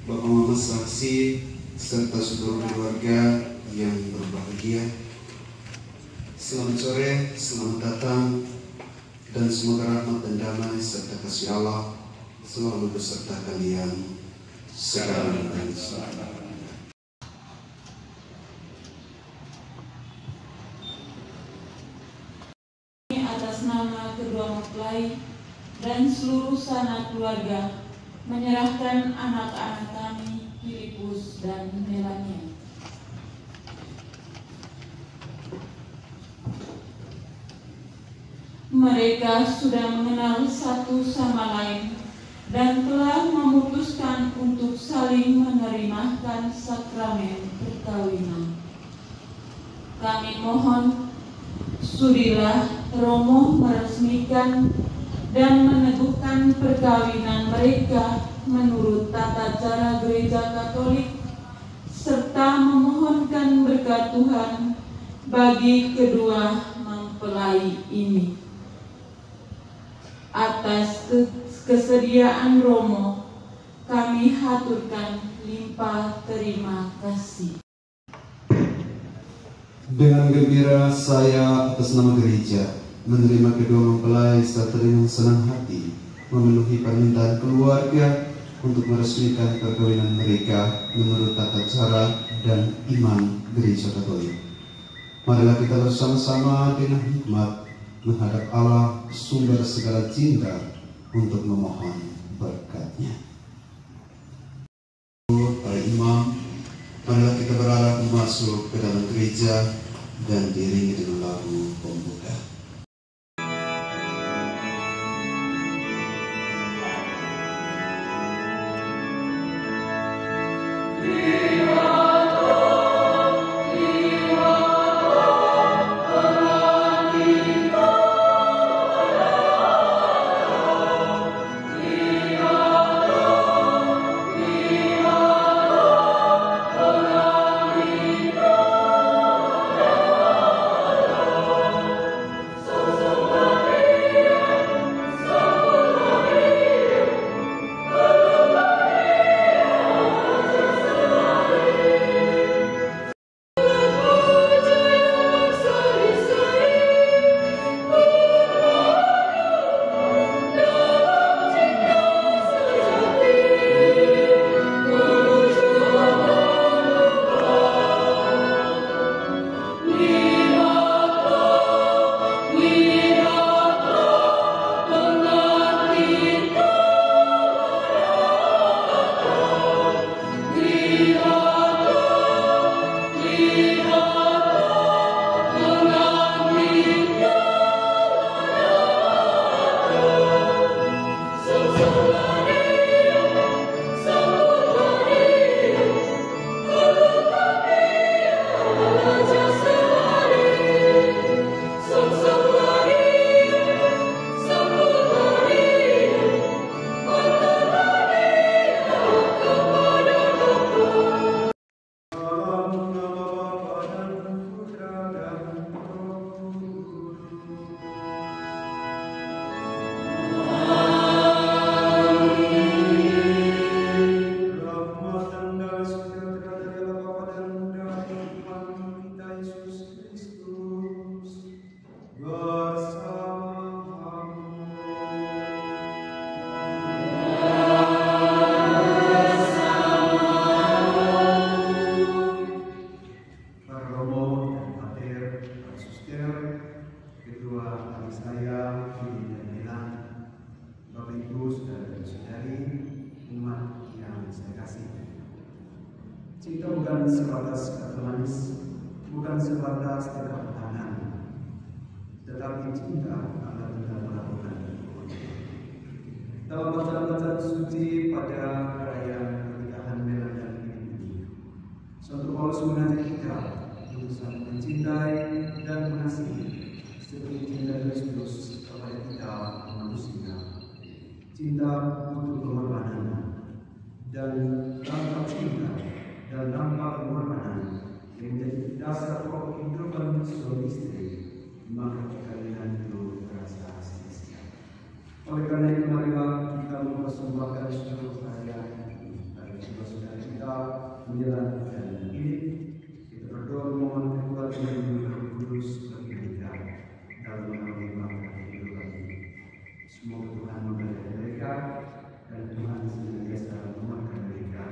Bapak Mama saksi serta seluruh keluarga yang berbahagia. Selamat sore, selamat datang, dan semoga rahmat dan damai serta kasih Allah selalu beserta kalian sekarang dan selamanya. Atas nama kedua mempelai dan seluruh sanak keluarga, menyerahkan anak-anak kami, Filipus dan Melania. Mereka sudah mengenal satu sama lain dan telah memutuskan untuk saling menerimahkan sakramen perkawinan. Kami mohon, sudilah Romo meresmikan dan meneguhkan perkawinan mereka menurut tata cara Gereja Katolik, serta memohonkan berkat Tuhan bagi kedua mempelai ini. Atas kesediaan Romo, kami haturkan limpah terima kasih. Dengan gembira saya atas nama gereja menerima kedua mempelai serta dengan senang hati memenuhi permintaan keluarga untuk meresmikan perkawinan mereka menurut tata cara dan iman Gereja Katolik. Marilah kita bersama-sama dengan hikmat menghadap Allah sumber segala cinta untuk memohon berkat-Nya. Para imam, marilah kita berharap masuk ke dalam gereja dan diiringi dengan lagu pembuka. Cinta bukan sebatas kata manis, bukan sebatas tepuk tangan, tetapi cinta adalah benar melakukan. Dalam bacaan-bacaan suci pada perayaan pernikahan Melania dan Filipus, Santo Paulus mengajak kita untuk saling mencintai dan mengasihi seperti cinta Kristus kepada kita manusia. Cinta butuh pengorbanan, dan tanpa cinta dan tanpa pengorbanan yang menjadi dasar pokok kehidupan suami istri, maka perkawinan itu terasa sia-sia. Oleh karena itu, marilah kita mempersembahkan seluruh perayaan ini pada menjalankan ini, kita berdoa memohon kekuatan yang Roh Kudus bagi kita dalam mengembangkan kehidupan ini. Semoga Tuhan memberkati mereka dan Tuhan senantiasa menguatkan mereka.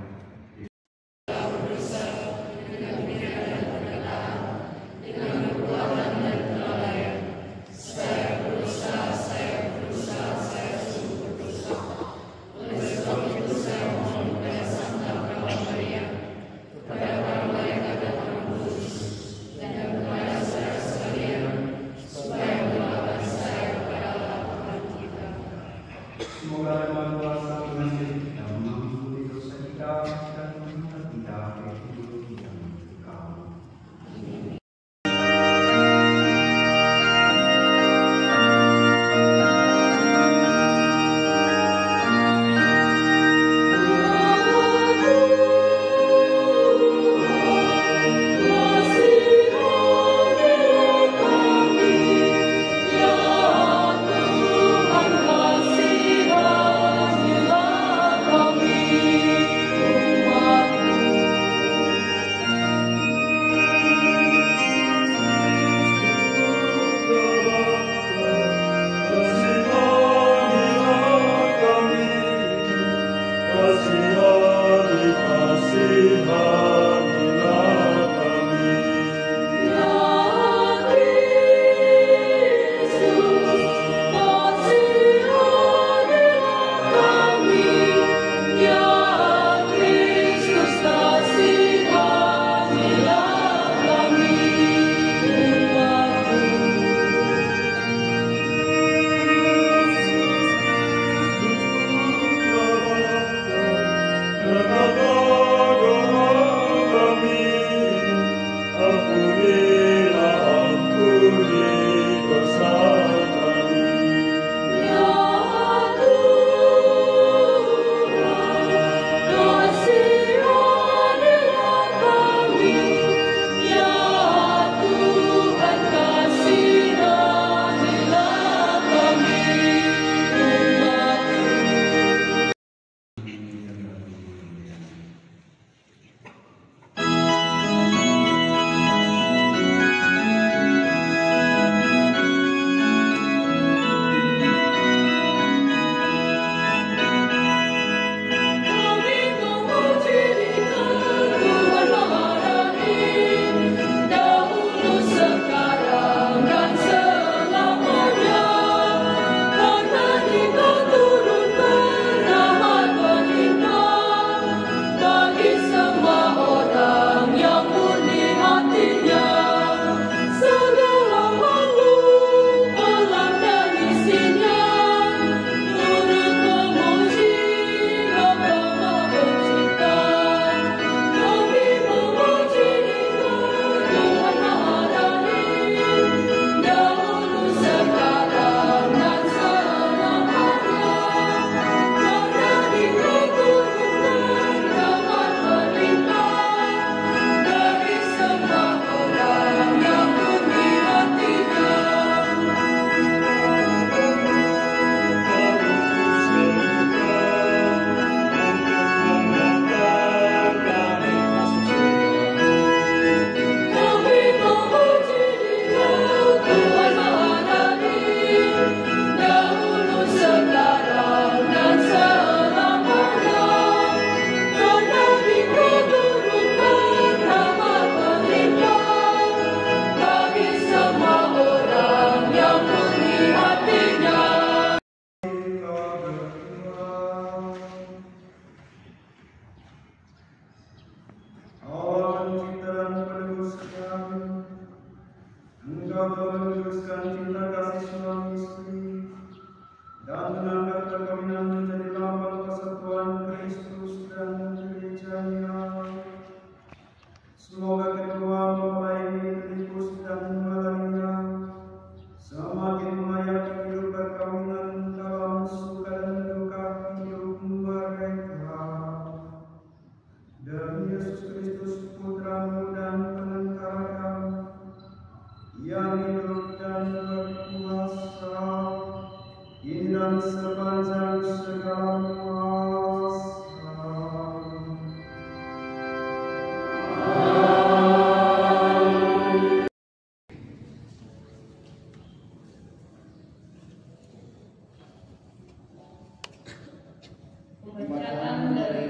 Semoga Tuhan kuasa mengampuni kita, mengampuni dosa kita, dan mengenal kita ke hidup yang kekal.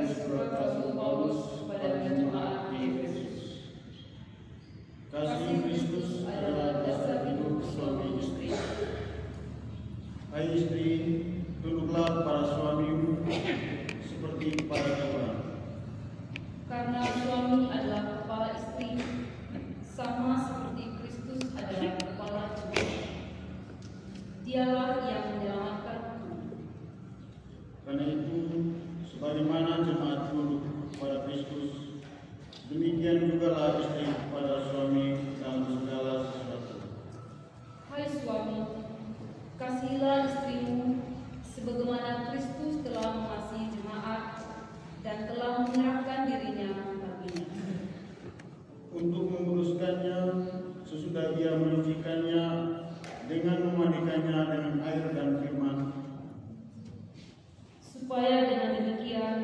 surat Rasul Paulus kepada jemaat di Efesus. Kasih Kristus adalah dasar hidup suami istri. Hai istri, tunduklah para suamimu seperti kepada Tuhan. Karena suami adalah kepala istri, sama seperti Kristus adalah kepala jemaat. Dialah yang menyelamatkanku. Karena itu, sebagaimana jemaat tunduk kepada Kristus, demikian jugalah istri kepada suami dalam segala sesuatu. Hai suami, kasihilah istrimu sebagaimana Kristus telah mengasihi jemaat dan telah menyerahkan dirinya baginya, Untuk menguruskannya sesudah ia menyucikannya dengan memandikannya dengan air dan firman, supaya dengan demikian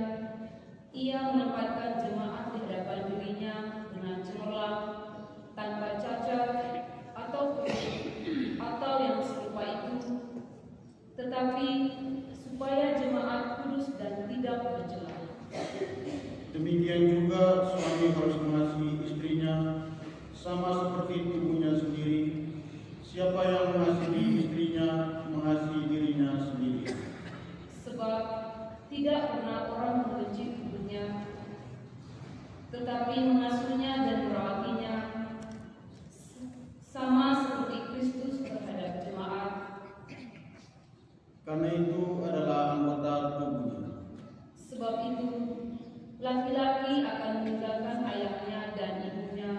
ia menempatkan jemaat di hadapan dirinya dengan cemerlang, tanpa cacat atau yang serupa itu, tetapi supaya jemaat kudus dan tidak bercela. Demikian juga suami harus mengasihi istrinya sama seperti tubuhnya sendiri. Siapa yang mengasihi istrinya mengasihi dirinya sendiri. Sebab tidak pernah orang membenci tubuhnya, tetapi mengasuhnya dan merawatinya, sama seperti Kristus terhadap jemaat. Karena itu adalah anggota tubuhnya. Sebab itu, laki-laki akan meninggalkan ayahnya dan ibunya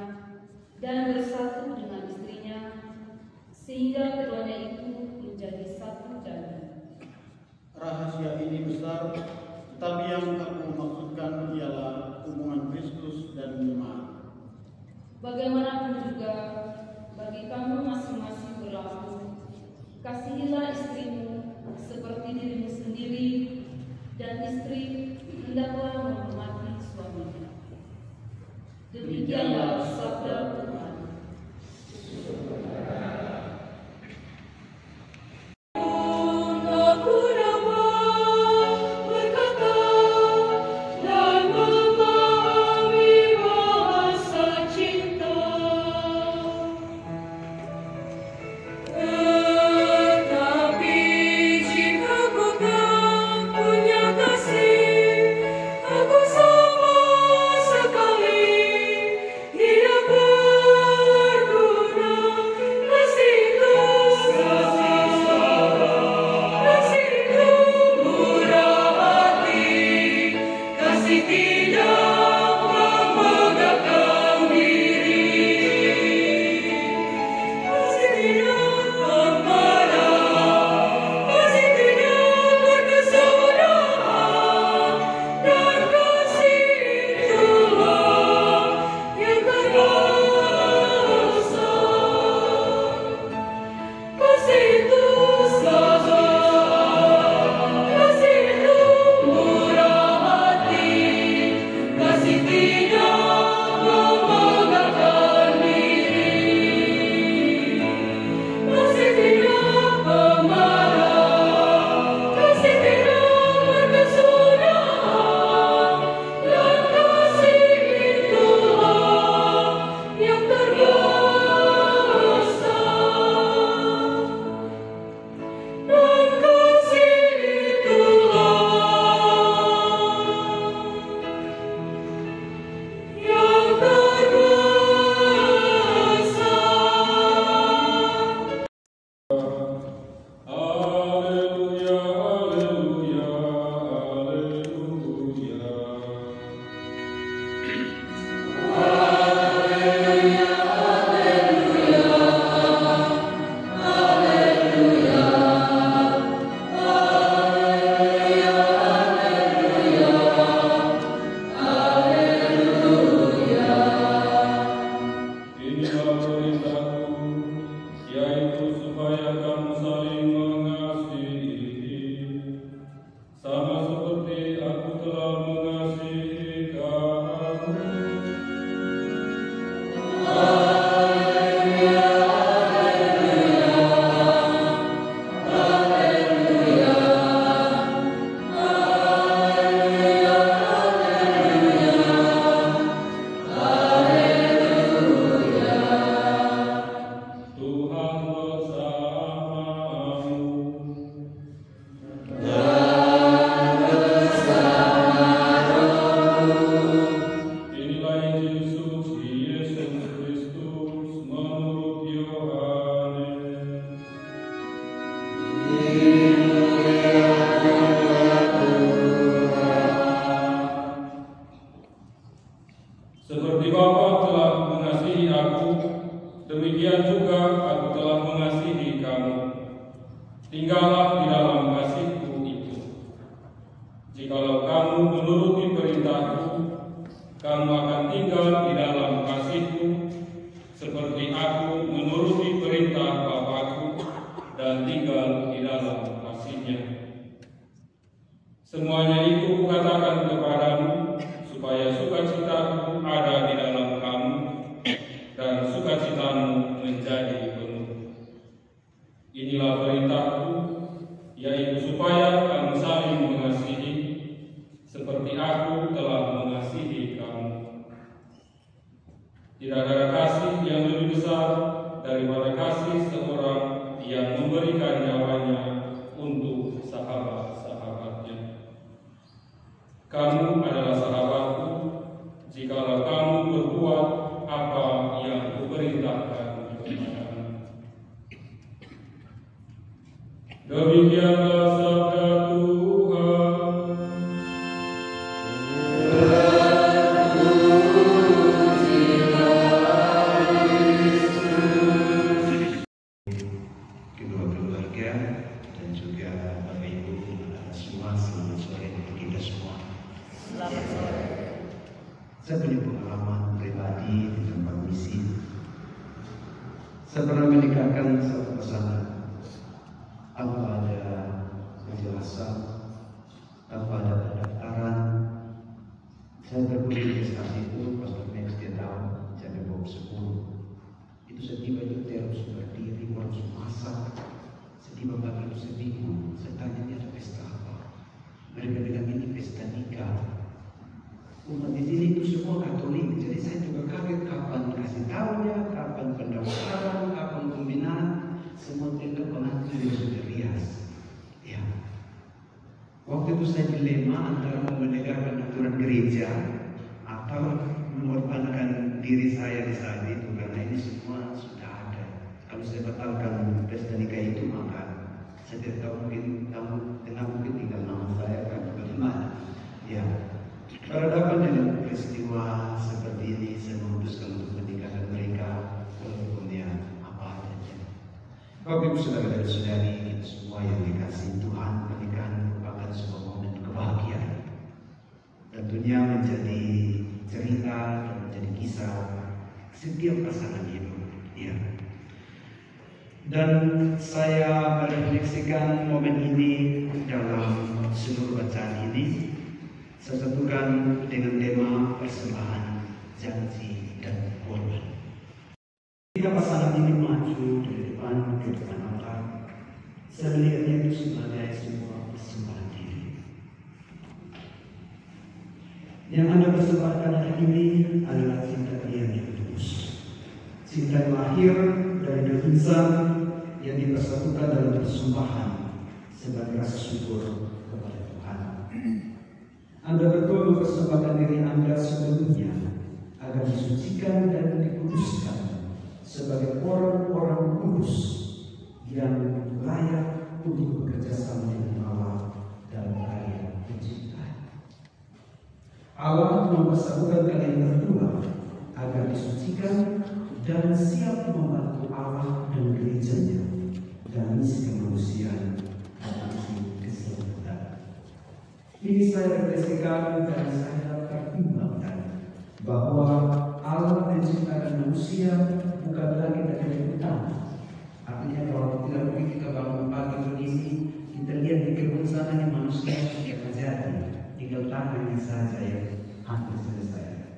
dan bersatu dengan istrinya, sehingga keduanya itu menjadi satu jalan. Rahasia ini besar, tetapi yang aku maksudkan ialah hubungan Kristus dan jemaat. Bagaimanapun juga, bagi kamu masing-masing berlaku, kasihilah istrimu seperti dirimu sendiri, dan istri hendaklah menghormati suaminya. Demikianlah sabda Tuhan. Hidup Bapa telah mengasihi aku, demikian juga aku telah mengasihi kamu. Tinggallah di dalam kasihku itu. Jikalau kamu menuruti perintahku, kamu akan tinggal di dalam kasihku, seperti aku menuruti perintah Bapakku dan tinggal di dalam kasihnya. Semuanya itu kukatakan kepadamu, supaya sukacitaku ada di dalam kamu, dan sukacitamu menjadi penuh. Inilah perintahku, yaitu supaya kamu saling mengasihi, seperti aku telah mengasihi kamu. Tidak ada kasih yang lebih besar daripada kasih seorang yang memberikan nyawanya untuk sahabat-sahabatnya. Kamu adalah sahabatku, jikalau kamu berbuat apa yang kuperintahkan kepadamu. Demikianlah sabda Tuhan. Kedua keluarga dan juga Bapak Ibu semua, selamat sore untuk kita semua. Selamat sore. Saya punya pengalaman pribadi di tempat misi. Saya pernah menikahkan satu pasangan tanpa ada kejelasan, tanpa ada pendaftaran. Saya berkunjung ke saat itu, Pastor Max dia tahu, jam 10. Itu saya tiba itu terus berdiri, harus masak. Saya tiba pagi itu saya bingung, saya tanya ini ada pesta apa? Mereka bilang ini pesta nikah. Umat di sini itu semua Katolik, jadi saya juga kaget kapan kasih tahunya, kapan pendaftaran, kapan pembinaan, semua tentang pengantin yang sudah rias. Ya. Waktu itu saya dilema antara menegakkan aturan gereja atau mengorbankan diri saya di saat itu, karena ini semua sudah ada. Kalau saya batalkan pesta nikah itu, maka saya tidak tahu mungkin mungkin tinggal nama saya kan bagaimana. Ya. Berhadapan dengan peristiwa seperti ini, saya memutuskan untuk menikahkan mereka walaupun ya apa adanya. Bapak Ibu saudara dan saudari, kita semua yang dikasihi Tuhan, pernikahan merupakan sebuah momen kebahagiaan. Tentunya menjadi cerita dan menjadi kisah setiap pasangan hidup. Ya. Dan saya merefleksikan momen ini dalam seluruh bacaan ini. Saya satukan dengan tema persembahan, janji, dan korban. Ketika pasangan ini maju dari depan ke depan altar, saya melihatnya itu sebagai sebuah persembahan diri. Yang Anda persembahkan hari ini adalah cinta kalian yang tulus. Cinta yang lahir dari dua insan yang dipersatukan dalam persembahan sebagai rasa syukur kepada Tuhan. Anda betul mempersembahkan diri Anda sebelumnya agar disucikan dan dikuduskan sebagai orang-orang kudus yang layak untuk bekerja sama dengan Allah dalam karya penciptaan. Allah mempersatukan kalian berdua agar disucikan dan siap membantu Allah dan gerejanya dalam misi kemanusiaan dan misi keselamatan. Ini saya refleksikan dan saya pertimbangkan bahwa Allah menciptakan manusia bukan lagi dari hutan. Artinya kalau tidak mungkin kita bangun pagi begini, kita lihat di kebun sana yang manusia sudah terjadi, tinggal tangannya saja yang hampir selesai.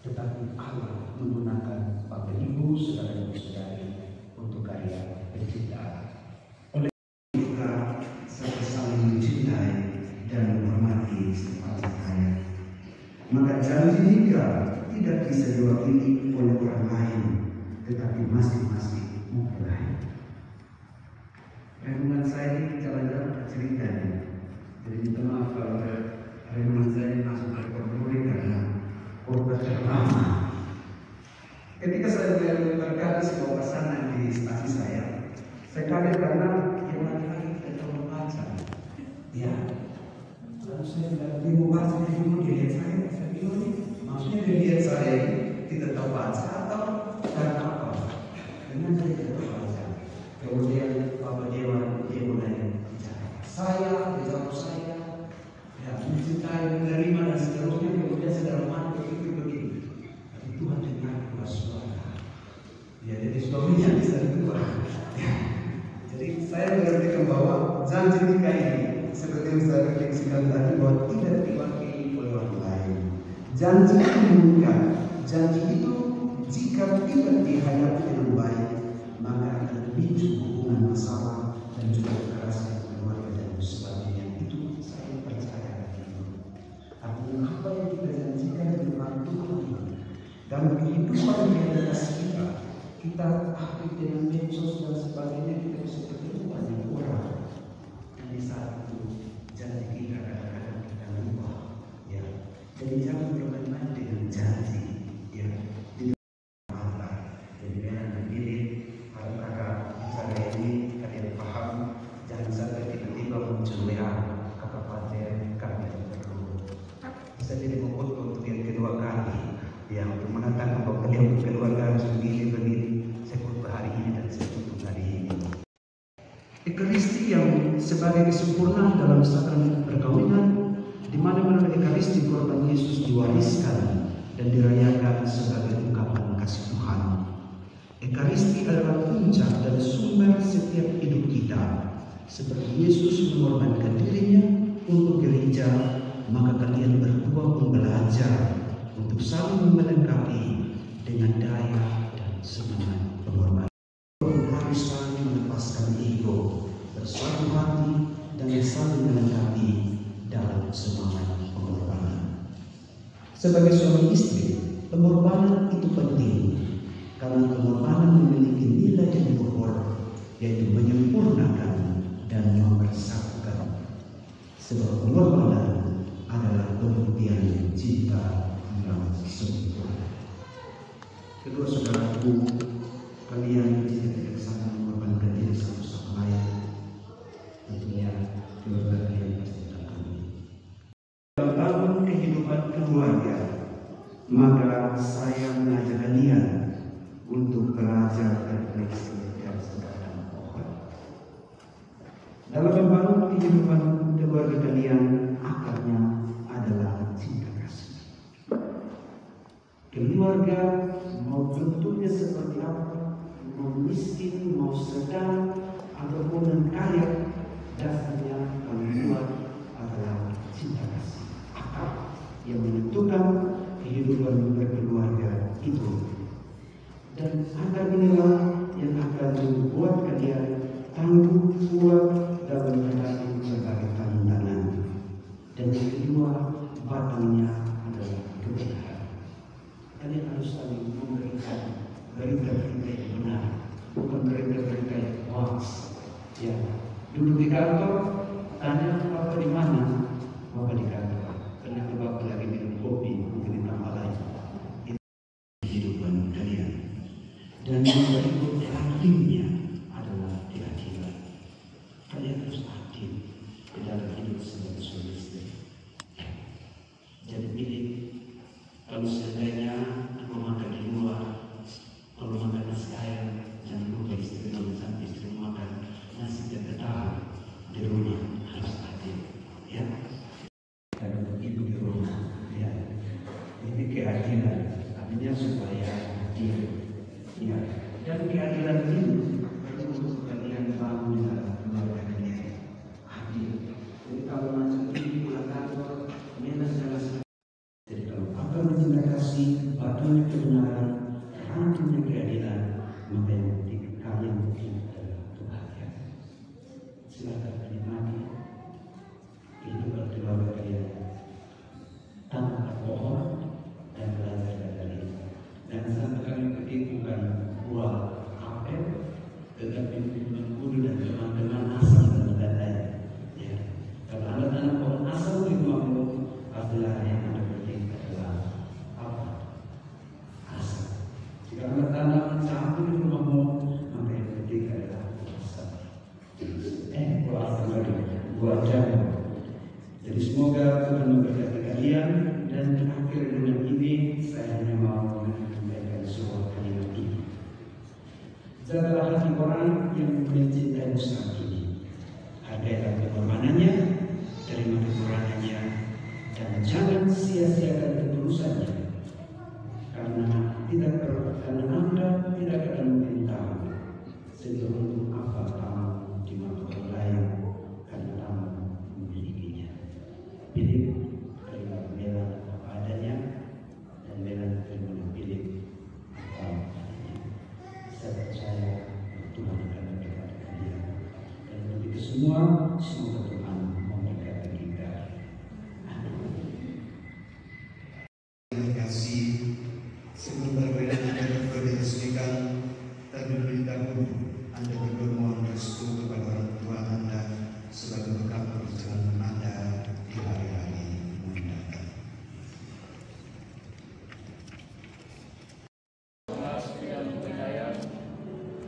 Tetapi Allah menggunakan Bapak Ibu, saudara-saudari untuk karya penciptaan. Oleh kita saling mencintai dan menghormati satu lain. Maka janji nikah tidak bisa diwakili oleh orang lain, tetapi masing-masing mempelai. Renungan saya ini jalan-jalan cerita nih. Jadi minta maaf kalau renungan saya ini masuk ke memori karena korban terlama. Ketika saya berkata sebuah pasangan di stasi saya kaget karena yang laki-laki tidak terlalu baca. Ya. Lalu saya bilang, dia mau baca, dia lihat saya bingung nih. Maksudnya dia lihat saya Janji itu mengikat. Janji itu jika tidak dihayati dengan baik, maka akan memicu hubungan masalah dan juga kekerasan keluarga dan sebagainya. Itu saya percaya itu. Artinya apa yang kita janjikan dengan Tuhan dalam kehidupan di atas kita aktif dengan medsos dan sebagainya, kita bisa bertemu banyak orang. Dan di saat itu janji kita kadang-kadang kita lupa. Ya, jadi jangan bermain-main dengan janji. Ya, jadi dengan diri para kakak bicara ini kalian paham. Jangan sampai tiba-tiba muncul WA kakak pater kami perlu. Bisa jadi membuat untuk yang kedua kali. Ya, untuk mengatakan bahwa kalian keluarga harus begini. Saya khotbah hari ini dan saya tutup hari ini. Ekaristi yang sebagai kesempurnaan dalam sakramen perkawinan, di mana melalui Ekaristi korban Yesus diwariskan dan dirayakan sebagai ungkapan kasih Tuhan. Ekaristi adalah puncak dan sumber setiap hidup kita. Seperti Yesus mengorbankan dirinya untuk gereja, maka kalian berdua pun belajar untuk saling melengkapi dengan daya dan semangat pengorbanan. Harus saling melepaskan ego, bersatu hati dan saling melengkapi dalam semangat pengorbanan. Sebagai suami istri, pengorbanan itu penting karena pengorbanan memiliki nilai yang luhur, yaitu menyempurnakan dan mempersatukan. Sebab pengorbanan adalah pembuktian cinta yang sempurna. Kedua saudaraku, kalian jika tidak sanggup mengorbankan diri satu sama lain, tentunya keluarga kalian pasti akan. Dalam kehidupan keluarga, maka saya mengajak kalian untuk belajar refleksi dan sedekah pohon. Dalam membangun kehidupan keluarga kalian, akarnya adalah cinta kasih. Keluarga mau bentuknya seperti apa, mau miskin, mau sedang, ataupun kaya, dasarnya keluar adalah cinta kasih. Akar yang menentukan kehidupan berkeluarga itu. Dan akar inilah yang akan membuat kalian tangguh kuat dalam menghadapi berbagai tantangan. Dan yang kedua, batangnya adalah kebenaran. Kalian harus saling memberikan berita-berita yang benar, bukan berita-berita yang hoax. Ya, duduk di kantor, tanya Bapak di mana? Bapak di kantor. Ternyata Bapak lagi minum kopi, mungkin ditambah lain. Itu kehidupan kalian. Dan yang berikut hakimnya adalah keadilan. Kalian harus adil di dalam hidup sebagai suami istri. Jadi pilih. Kalau seandainya aku makan di luar, kalau makan nasi ayam, jangan lupa istri sampai istri makan nasi dan ketan di rumah, harus adil, ya. Dan untuk ibu di rumah, ya. Ini keadilan, artinya supaya adil, ya. Dan keadilan ini perlu kalian bangun dalam keluarga kalian, adil. Jadi kalau macam ini pulang kantor, minus jelas. Jadi kalau apa cinta kasih, batangnya kebenaran, rangkainya keadilan, maka yang penting kalian mungkin adalah kebahagiaan. Silakan menikmati kehidupan keluarga kalian tanpa pohon dan belajar dari. Dan sampai kalian ketik bukan buah apel, tetapi mengkudu dan teman-teman asal dan lain-lain. Ya, kalau anda tanam pohon asal di rumahmu, pastilah yang anda karena tanam campur di rumahmu, maka yang ketiga adalah puasa. Puasa lagi, buat jamu. Jadi semoga Tuhan memberkati kalian. Dan di akhir dengan ini saya hanya mau menyampaikan sebuah kalimat ini. Jagalah hati orang yang mencintai saat ini. Hargailah pengorbanannya, terima kekurangannya, dan jangan sia-siakan ketulusannya. Karena Anda tidak akan meminta sebelum untuk apa kamu di mata orang lain, karena kamu memilikinya. Pilih terima bela apa adanya, semua. Semoga Tuhan memberkati kita. Terima kasih. Sebelum perbedaan Anda diresmikan, terlebih dahulu Anda bermohon restu kepada orang tua Anda sebagai bekal perjalanan Anda di hari-hari mendatang.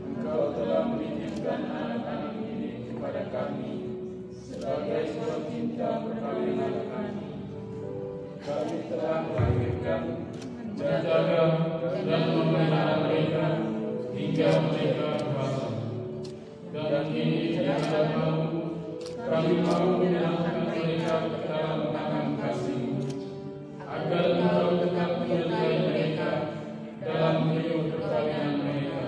Engkau telah menitipkan anak-anak ini kepada kami sebagai surat cinta perkawinan kami. Kami telah melahirkan, menjaga dan memelihara mereka hingga mereka dewasa. Dan kini tidak mau, kami mau menyerahkan mereka ke dalam tangan kasih-Mu, agar Engkau tetap menyertai mereka dalam hidup perkawinan mereka.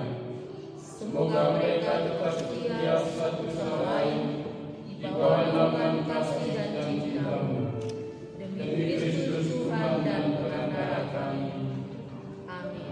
Semoga mereka tetap setia satu sama lain di bawah naungan kasih dan cinta-Mu. Demi Kristus Tuhan dan Pengantara kami. Amin.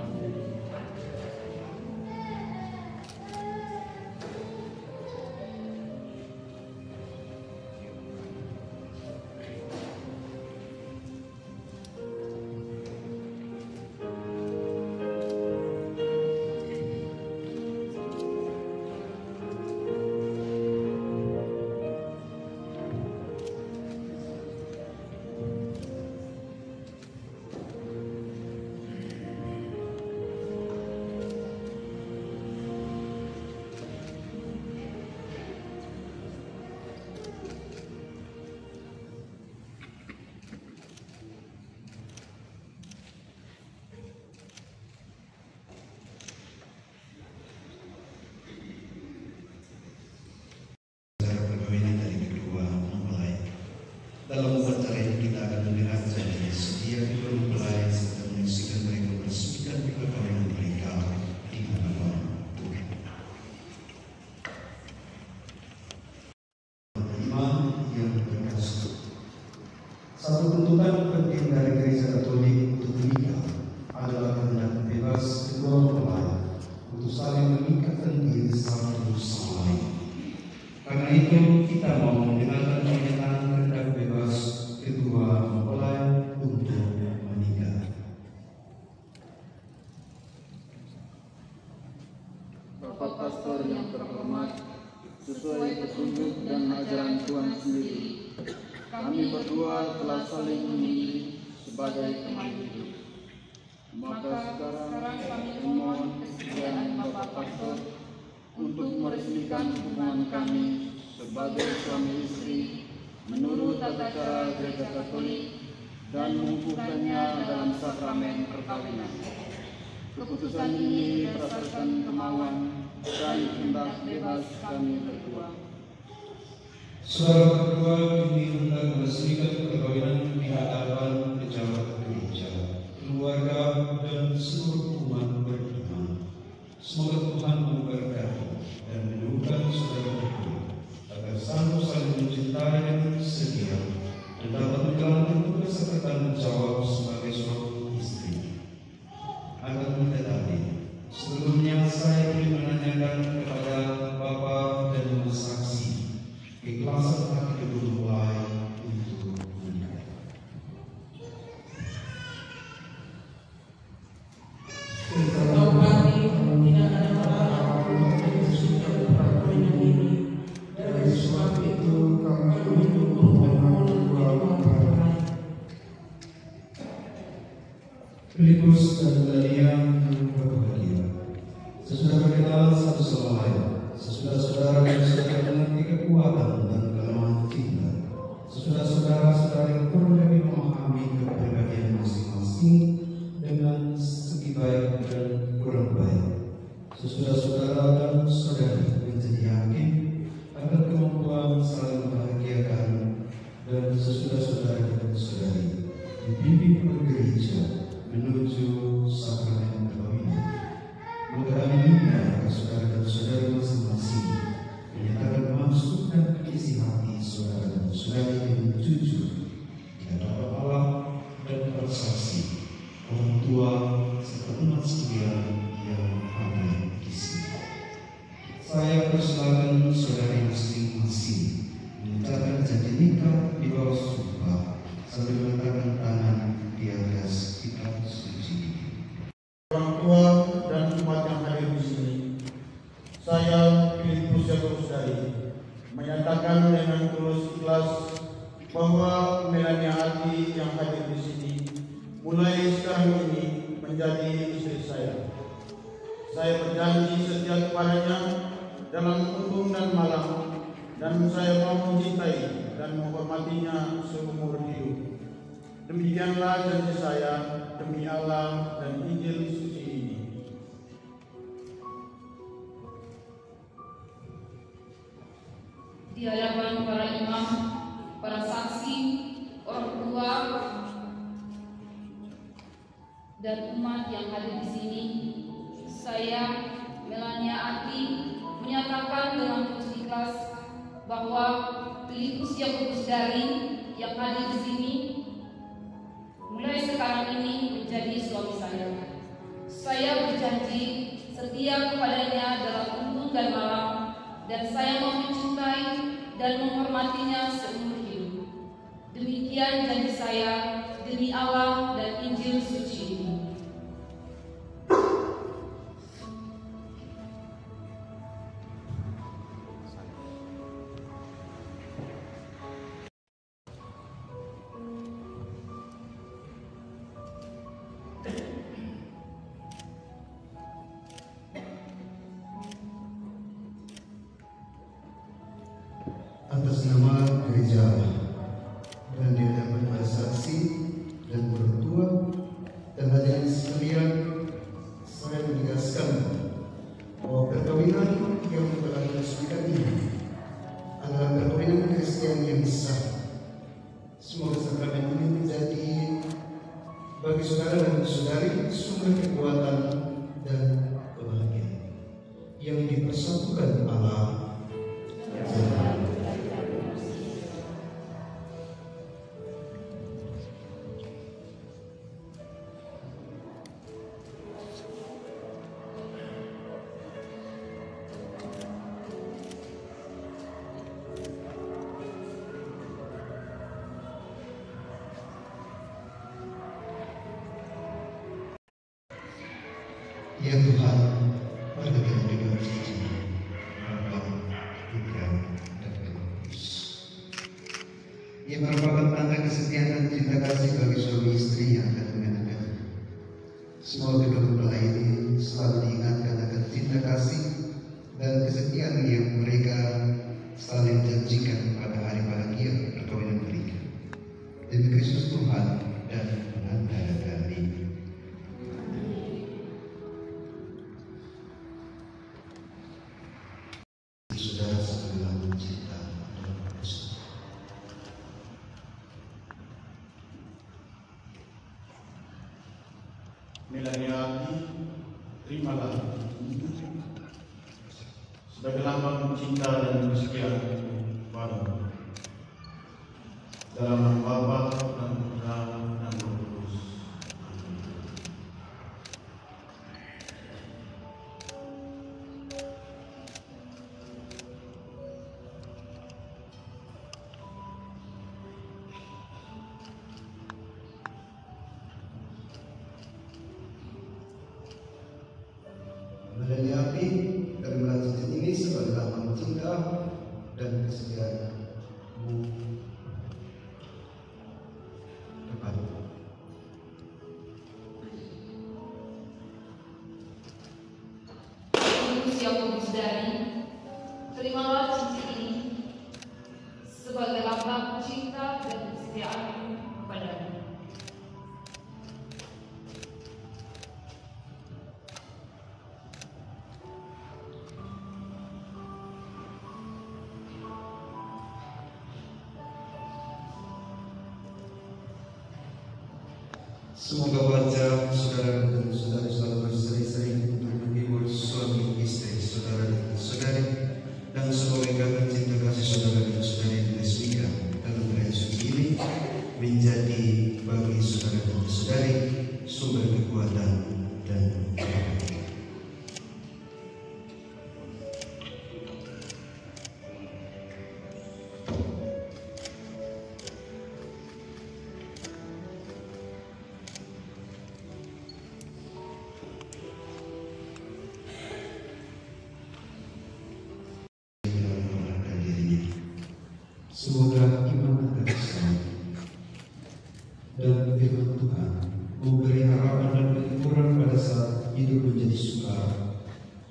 Dalam upacara ini kita akan mendengar janji setia kedua mempelai serta menyaksikan mereka meresmikan perkawinan mereka di hadapan Tuhan. Iman yang berkasih. Satu tuntutan penting dari Gereja Katolik untuk menikah adalah kehendak bebas kedua mempelai untuk saling mengikatkan diri satu sama lain. Karena itu kita mau mendengarkan pernyataan kehendak bebas kedua mempelai untuk menikah. Bapak Pastor yang terhormat, sesuai petunjuk dan ajaran Tuhan sendiri, kami berdua telah saling memilih sebagai teman hidup. Maka sekarang kami memohon kesediaan Bapak Pastor untuk meresmikan hubungan kami sebagai suami istri menurut tata cara Gereja Katolik dan mengukuhkannya dalam sakramen perkawinan. Keputusan ini berdasarkan kemauan dan kehendak bebas kami berdua. Saudara berdua kini hendak meresmikan perkawinan di hadapan pejabat gereja, keluarga dan seluruh umat beriman. Semoga Tuhan memberkati dan meneguhkan saudara berdua agar sanggup saling mencintai dan setia dan dapat menjalankan tugas serta tanggung jawab sebagai suami istri. Akan tetapi, sebelumnya saya ingin menanyakan kepada Bapak dan Mas Saksi keikhlasan hati kedua mempelai untuk menikah. Tahu kami tidak ada masalah untuk meresmikan perkawinan ini. Dari sebab itu kami mendukung permohonan kedua mempelai. Filipus dan Galatia yang berbahagia. Sesudah berkenalan satu sama lain, sesudah saudara dan saudara mengerti kekuatan dan kelemahan cinta, sesudah saudara-saudari kurang lebih memahami kepribadian masing-masing dengan segi baik dan kurang baik, sesudah saudara dan saudari menjadi yakin akan kemampuan saling membahagiakan, dan sesudah saudara dan saudari dibimbing oleh gereja menuju sakramen perkawinan. Maka kami minta saudara dan saudari masing-masing menyatakan maksud dan isi hati saudara dan saudari dengan jujur di hadapan Allah dan bersaksi orang tua serta umat sekalian yang kami kisi. Saya persilakan saudari masing-masing mulai sekarang ini menjadi istri saya. Saya berjanji setia kepadanya dalam untung dan malam, dan saya mau mencintai dan menghormatinya seumur hidup. Demikianlah janji saya demi Allah dan Injil suci ini. Di hadapan para imam, para saksi, orang tua, dan umat yang hadir di sini, saya, Melania Ati, menyatakan dengan tegas bahwa Filipus Yakobus Daring yang hadir di sini mulai sekarang ini menjadi suami saya. Saya berjanji setia kepadanya dalam untung dan malam, dan saya mau mencintai dan menghormatinya seumur hidup. Demikian janji saya demi Allah dan Injil suci ini. Atas nama gereja dan di hadapan para saksi dan orang tua dan hadirin sekalian, saya menegaskan bahwa perkawinan yang telah diresmikan ini adalah perkawinan Kristen yang sah. Semoga sakramen ini menjadi bagi saudara dan saudari sumber kekuatan dan kebahagiaan yang dipersatukan Allah. Ya Tuhan, berkati dengan cici, Bapa, Putra, dan Roh Kudus. Ia merupakan tanda kesetiaan dan cinta kasih bagi suami istri yang akan mengenakan. Semoga kedua mempelai ini selalu diingatkan akan cinta kasih dan kesetiaan yang mereka saling janjikan pada hari bahagia perkawinan mereka. Demi Kristus Tuhan dan pengantar kami. Saudara sekalian mencinta dan berdosa. Melania Ati, terimalah sebagai lambang cinta dan kesetiaan padamu. Dalam nama Bapa dan Putra dan Roh Kudus. Melania Ati dan melanjutkan ini sebagai lambang cinta dan kesetiaanmu kepadaku. Filipus Yakobus Daring, terimalah cincin ini sebagai lambang cinta dan kesetiaanmu kepadamu. Semoga wajah saudara dan saudari selalu berseri-seri untuk menghibur suami istri, saudara dan saudari, dan semoga ikatan cinta kasih saudara dan saudari yang diresmikan dalam perayaan suci ini menjadi bagi saudara dan saudari sumber kekuatan dan kebahagiaan. Semoga iman akan bersama dan firman Tuhan hidup menjadi sukar,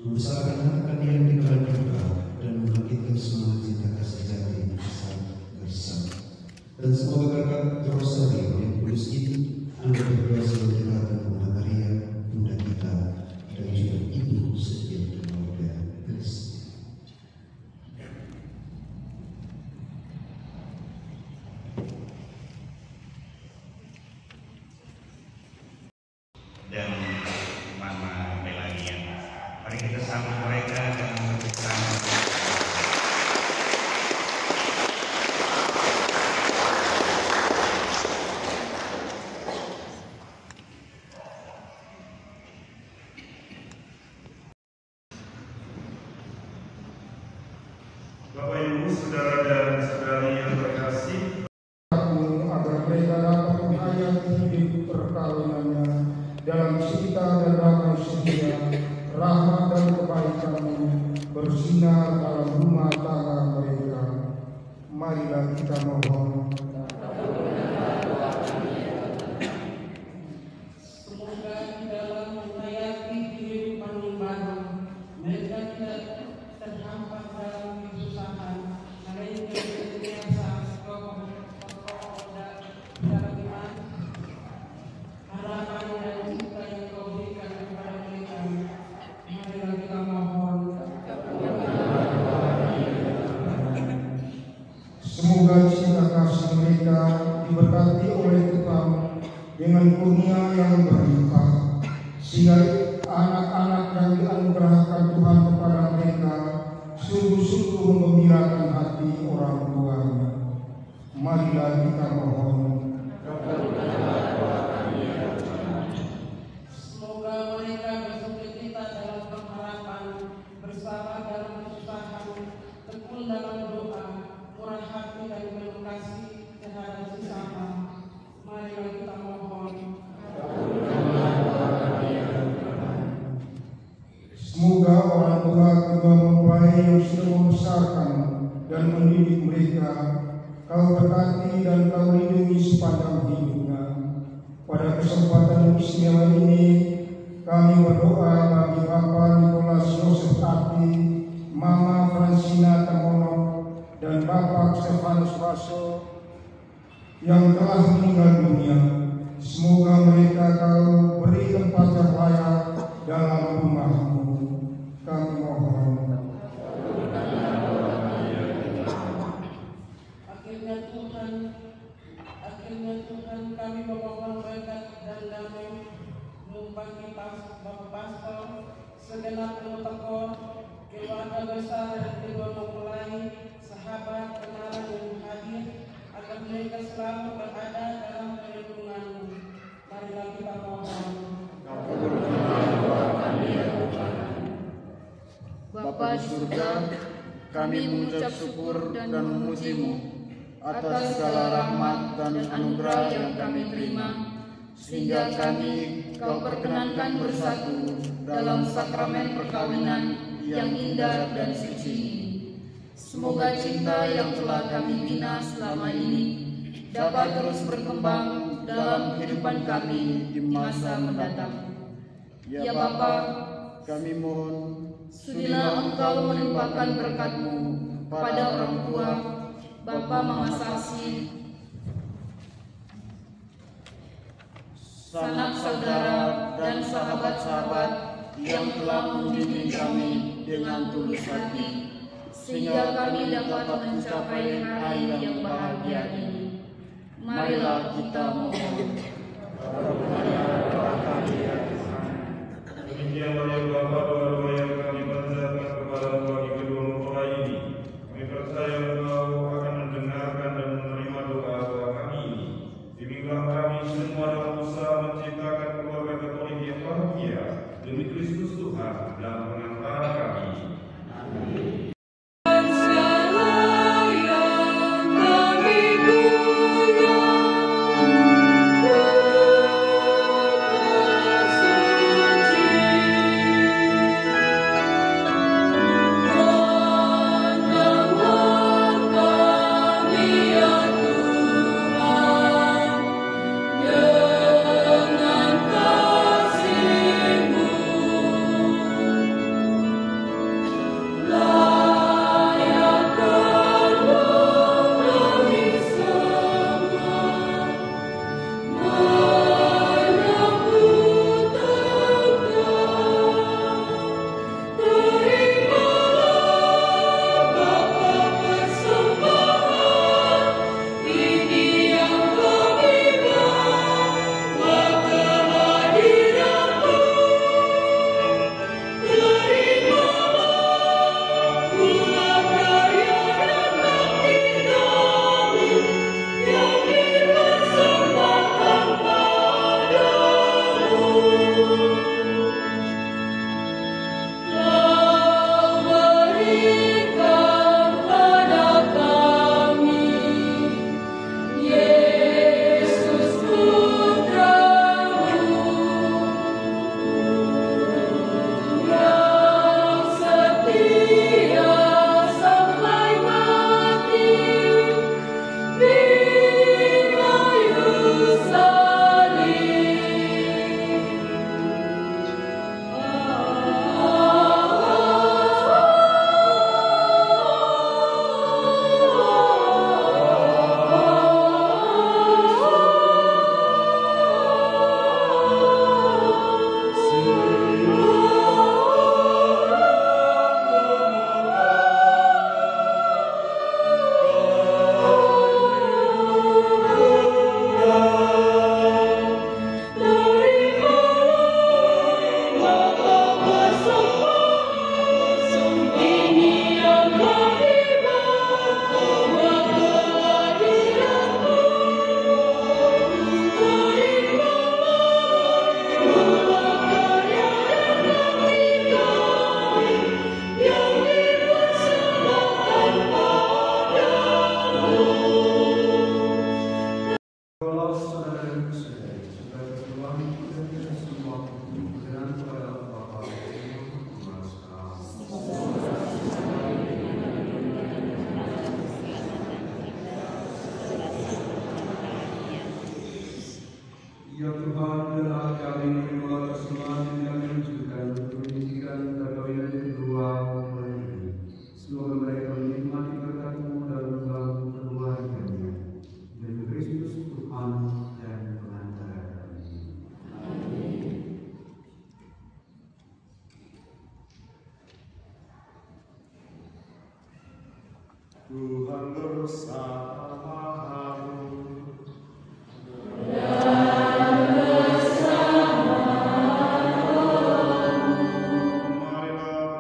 membesarkan anak yang dikeran juga, dan membangkitkan semangat cinta kasih sejati yang besar gersam. Dan semoga berkat Rosario yang kudus itu Anda berdua selalu dirahkan Bunda Maria, Bunda kita, dan juga Ibu setiap keluarga Kristus. Dan Mama Melania, mari kita sambut mereka dengan tepuk tangan. Bapak Ibu, saudara dan saudari yang terkasih, agar mereka dapat menghayati hidup perkawinannya dalam cinta dan damai setia, rahmat dan kebaikan-Mu bersinar dalam rumah tangga mereka. Marilah kita mohon. Semoga di dalam menghayati kehidupan yang baru, mereka tidak terhampat dalam kesusahan, melainkan senantiasa kokoh dalam iman, harapan dan cinta yang Kau berikan kepada mereka. Marilah kita mohon. Semoga cinta kasih mereka diberkati oleh Tuhan dengan kurnia yang berlimpah, sehingga anak-anak yang dianugerahkan Tuhan kepada mereka sungguh-sungguh membanggakan hati orang tuanya. Marilah kita mohon. Semoga mereka bersukacita dalam pengharapan, bersabar dalam kesusahan, tekun dalam doa, murah hati dan penuh kasih terhadap sesama. Marilah kita mohon. Semoga orang tua kedua mempelai yang sudah membesarkan dan mendidik mereka, Kau berkati dan Kau lindungi sepanjang hidupnya. Pada kesempatan yang istimewa ini, kami berdoa bagi Bapak Nicholas Yosef Ati, Mama Francina Tamono, dan Bapak Stefanus Baso yang telah meninggal dunia. Semoga mereka Kau beri tempat yang layak dalam rumah-Mu. Kami mohon. Akhirnya Tuhan kami memohon berkat dan damai numpang Bapak Pastor, segenap protokol, keluarga besar dan kedua mempelai, sahabat, kenalan yang hadir, agar mereka selalu berada dalam perlindungan-Mu. Marilah kita mohon. Bapa di surga, kami mengucap syukur dan memuji-Mu atas segala rahmat dan anugerah yang kami terima, sehingga kami Kau perkenankan bersatu dalam sakramen perkawinan yang indah dan suci ini. Semoga cinta yang telah kami bina selama ini dapat terus berkembang dalam kehidupan kami di masa mendatang. Ya Bapa, kami mohon, sudilah Engkau melimpahkan berkat-Mu pada orang tua, Bapa Mama Sasi, sanak saudara dan sahabat-sahabat yang telah membimbing kami dengan tulus hati, sehingga kami dapat mencapai hari yang bahagia ini. Marilah kita mohon. demikianlah ya Bapa, doa-doa yang kami panjatkan kepada bagi kedua mempelai ini. Kami percaya Engkau akan mendengarkan dan menerima doa-doa kami ini. Bimbinglah kami semua dalam usaha menciptakan keluarga Katolik yang bahagia demi Kristus Tuhan dan pengantara kami. Amin. Ya Tuhan, adalah kami menerima persembahan yang kami tunjukkan untuk meninggikan perkawinan kedua mempelai ini. Semoga mereka menikmati berkat-Mu dan membangun keluarganya. Demi Kristus Tuhan dan Pengantara kami. Amin. Tuhan bersamamu. Marilah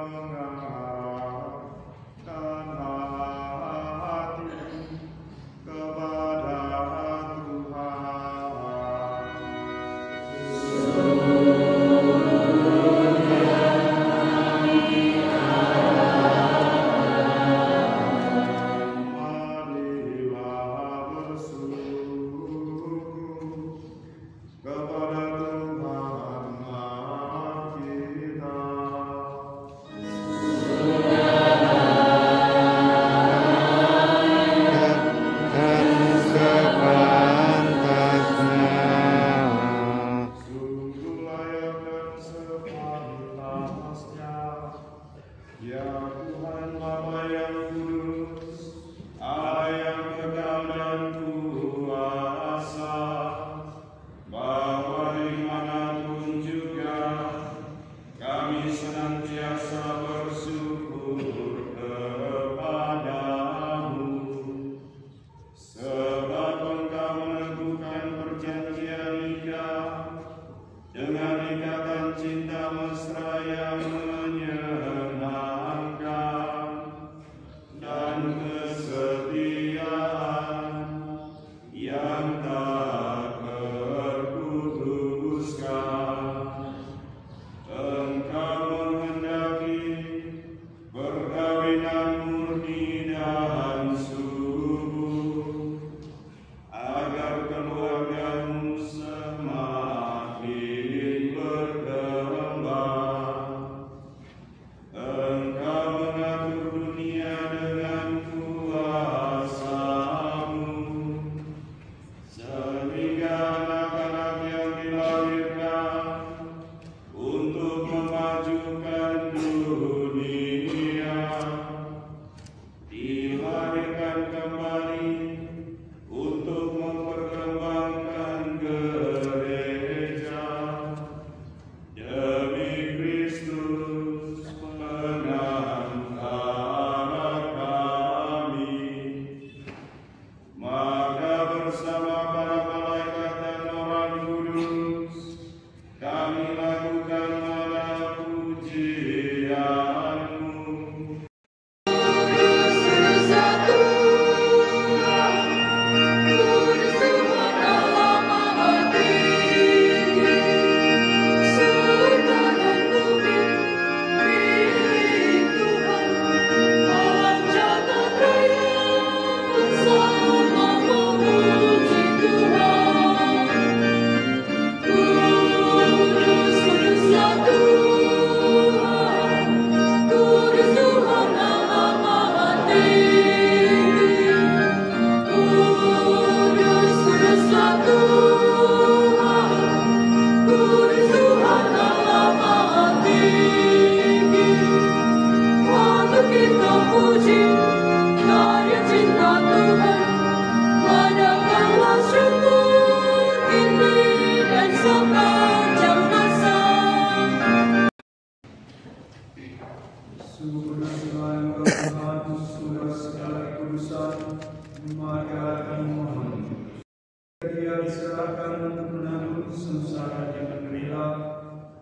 jangan rela,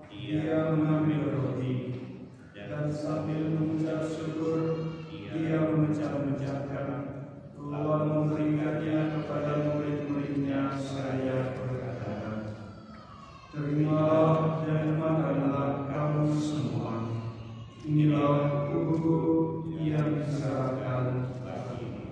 ia mengambil roti, dan sambil mengucap syukur, ia memecah-mecahkan, lalu memberikannya kepada murid-muridnya seraya berkata, "Terimalah dan makanlah kamu semua. Inilah tubuhku yang diserahkan bagimu."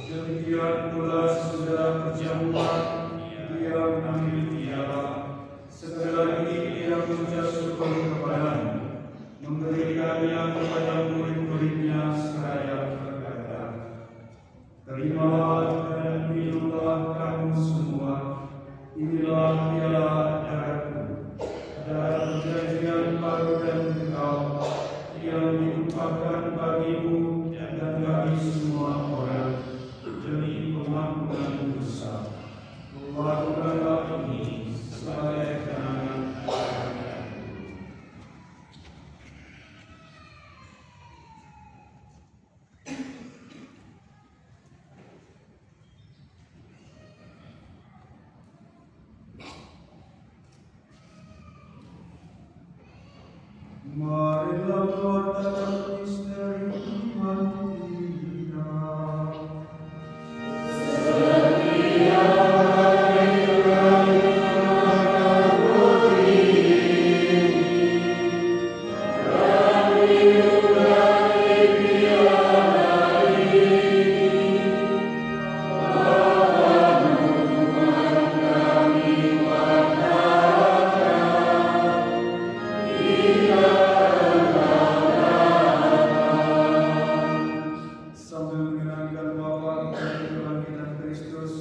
Demikian pula sudah berjamaah, ia mengambil piala. Sekali lagi ia mengucap syukur kepadanya, memberikannya kepada murid-muridnya seraya berkata, "Terimalah dan minumlah kamu semua. Inilah piala darahku, darah perjanjian baru dan kekal, yang ditumpahkan bagimu dan bagi semua orang demi pengampunan dosa. Lakukanlah ini sebagai kenangan akanku." Marilah mewartakan misteri iman kita. Sambil mengenangkan wafat dan kebangkitan Kristus,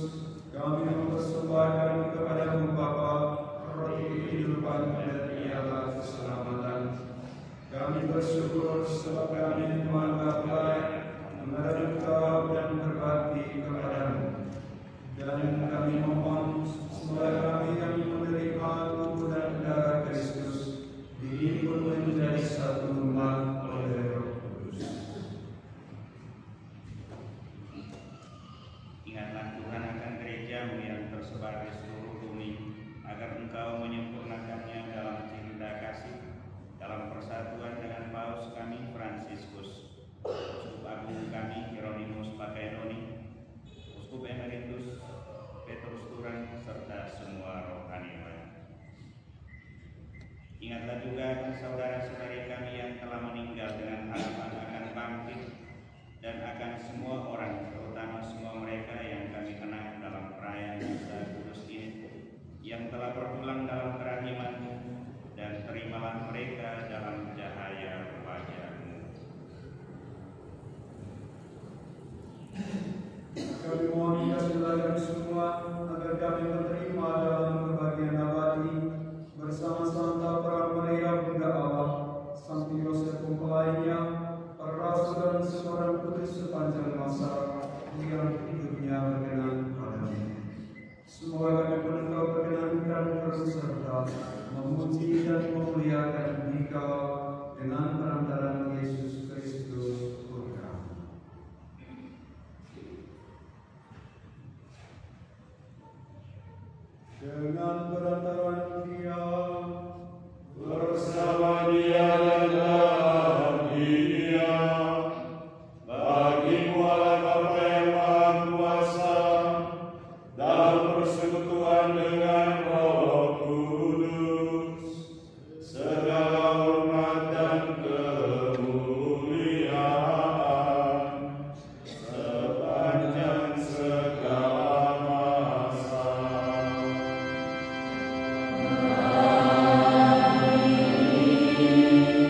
kami mempersembahkan kepadamu Bapa roti kehidupan dan piala keselamatan. Kami bersyukur sebab kami menganggap baik menaruh Engkau dan berbakti kepadamu. Dan kami mohon supaya kami menerima tubuh dan darah Kristus, dihimpun menjadi satu umat oleh Roh Kudus. Ingatlah Tuhan akan gereja-Mu yang tersebar di seluruh bumi, agar Engkau menyempurnakannya dalam cinta kasih, dalam persatuan dengan Paus kami Fransiskus, Uskup Agung kami Hieronymus Pakaidoni, Uskup Emeritus Petrus Turang, serta semua rohaniwan. Ingatlah juga saudara-saudari kami yang telah meninggal dengan harapan akan bangkit, dan akan semua orang, terutama semua mereka yang kami kenal dalam perayaan misa kudus ini, yang telah berpulang dalam kerahiman-Mu, dan terimalah mereka dalam cahaya wajah-Mu. Kami mohon kasih semua agar kami menerima dalam kebahagiaan abadi bersama Santa Maria Bunda Allah, Santo Yosef mempelainya, para rasul dan semua orang kudus sepanjang masa yang hidupnya berkenan padamu. Semoga kami pun Engkau perkenankan terus serta memuji dan memuliakan Engkau dengan perantaraan Yesus Kristus Putra. Dengan perantaraan Dia, bersama Dia dan dalam Dia, bagimu Allah Bapa yang Maha Kuasa, dalam persekutuan dengan Roh Kudus, segala hormat dan kemuliaan sepanjang segala masa. Amin.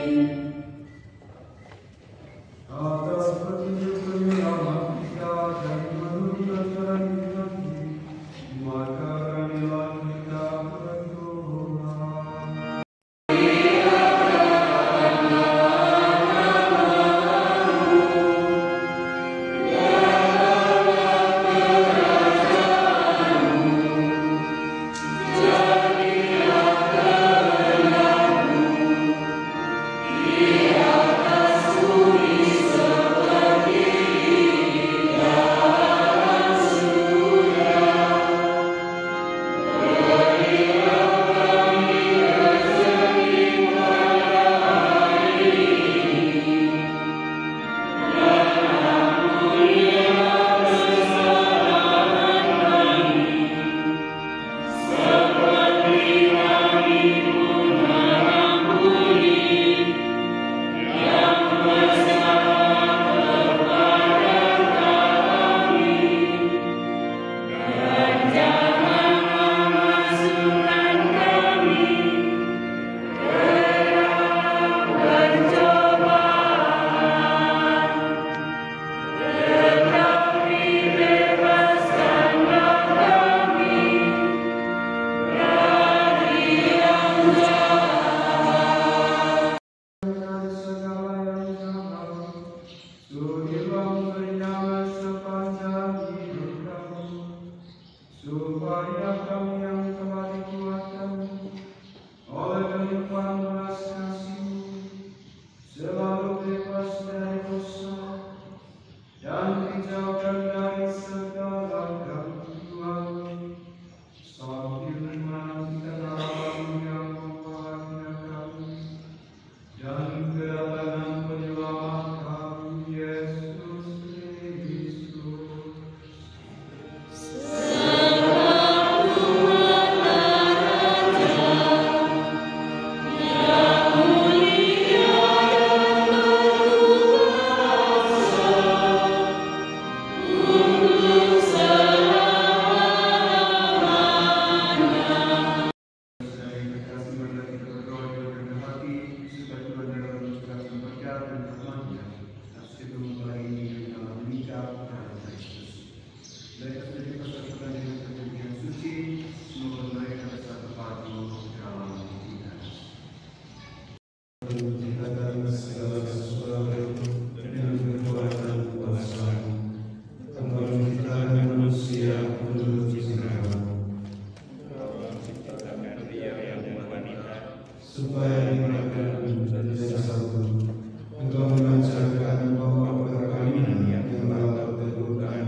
supaya mereka menjadi satu. Engkau mengajarkan bahwa perkawinan yang telah berkedudukan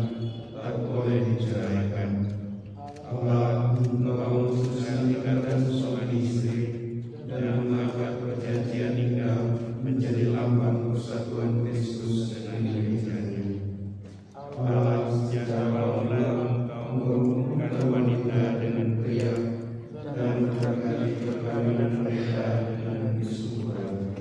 tak boleh diceraikan. Allah, Engkau memutuskan ikatan suami istri dan mengangkat perjanjian nikah menjadi lambang persatuan Kristus dengan gerejanya. Allah, sejak awal Engkau menghubungkan wanita dengan pria dan memberkati perkawinan mereka dengan kesuburan.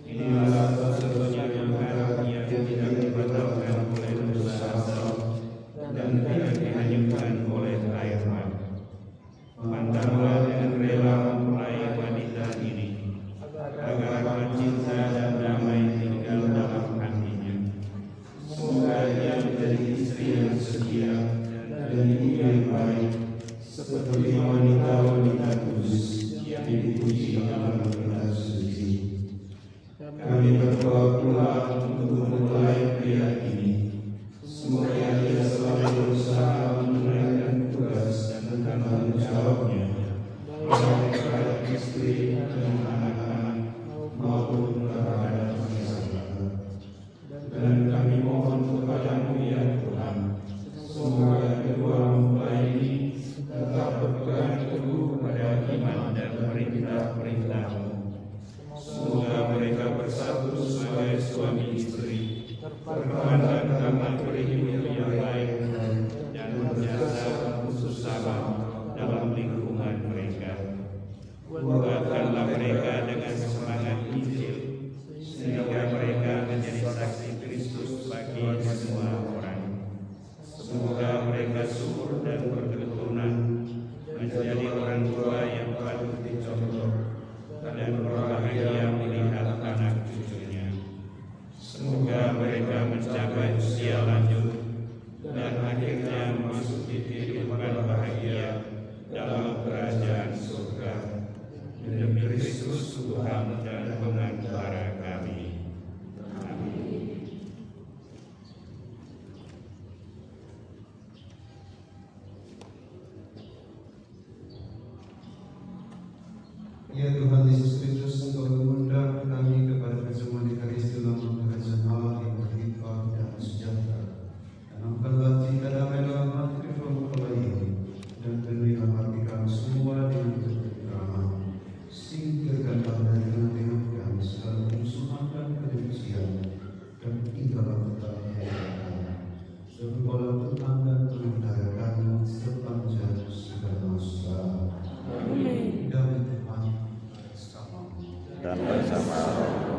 Inilah satu-satunya berkat yang tidak dibatalkan oleh dosa asal dan tidak dihanyutkan oleh air mata. Pandanglah dengan rela mempelai wanita ini, agar cinta dan damai tinggal dalam hatinya. Semoga ia menjadi istri yang setia dan ibu yang baik, seperti wanita-wanita kudus yang dipuji dalam kitab suci. Kami berdoa pula untuk mempelai pria ini. Semoga ia selalu berusaha menunaikan tugas dan tanggung jawabnya, baik terhadap istri dan anak-anak maupun terhadap masyarakat. Dan kami mohon kepadamu ya Tuhan, semoga kedua mempelai ini tetap berpegang teguh pada iman dan perintah-perintah-Mu. Semoga mereka bersatu sebagai suami istri, berpandang taman berhidup yang baik dan berjasa khusus sama dalam lingkungan mereka. Kuatkanlah mereka dengan semangat Injil, sehingga mereka menjadi saksi Kristus bagi semua orang. Semoga mereka subur dan berketurunan, menjadi orang tua yang patut dicontoh, dan berbahagia melihat anak cucunya. Semoga mereka mencapai usia lanjut dan akhirnya memasuki kehidupan bahagia dalam kerajaan surga. Demi Kristus Tuhan dan pengantara kami. Amin. Ya Tuhan Yesus Kristus, Engkau mengundang kami kepada perjamuan Ekaristi dalam kerajaan Allah yang berlimpah dan sejahtera. Tanamkanlah cinta damai dalam hati kedua mempelai ini, dan berilah hati kami semua dengan penuh rahmat. Singkirkanlah dari tengah-tengah kami segala kemusuhan dan kebencian, dan tinggallah tetap kami. Sebab Engkaulah Tuhan dan pengantara kami sepanjang segala masa. Amin. Damai Tuhan dan bersama roh.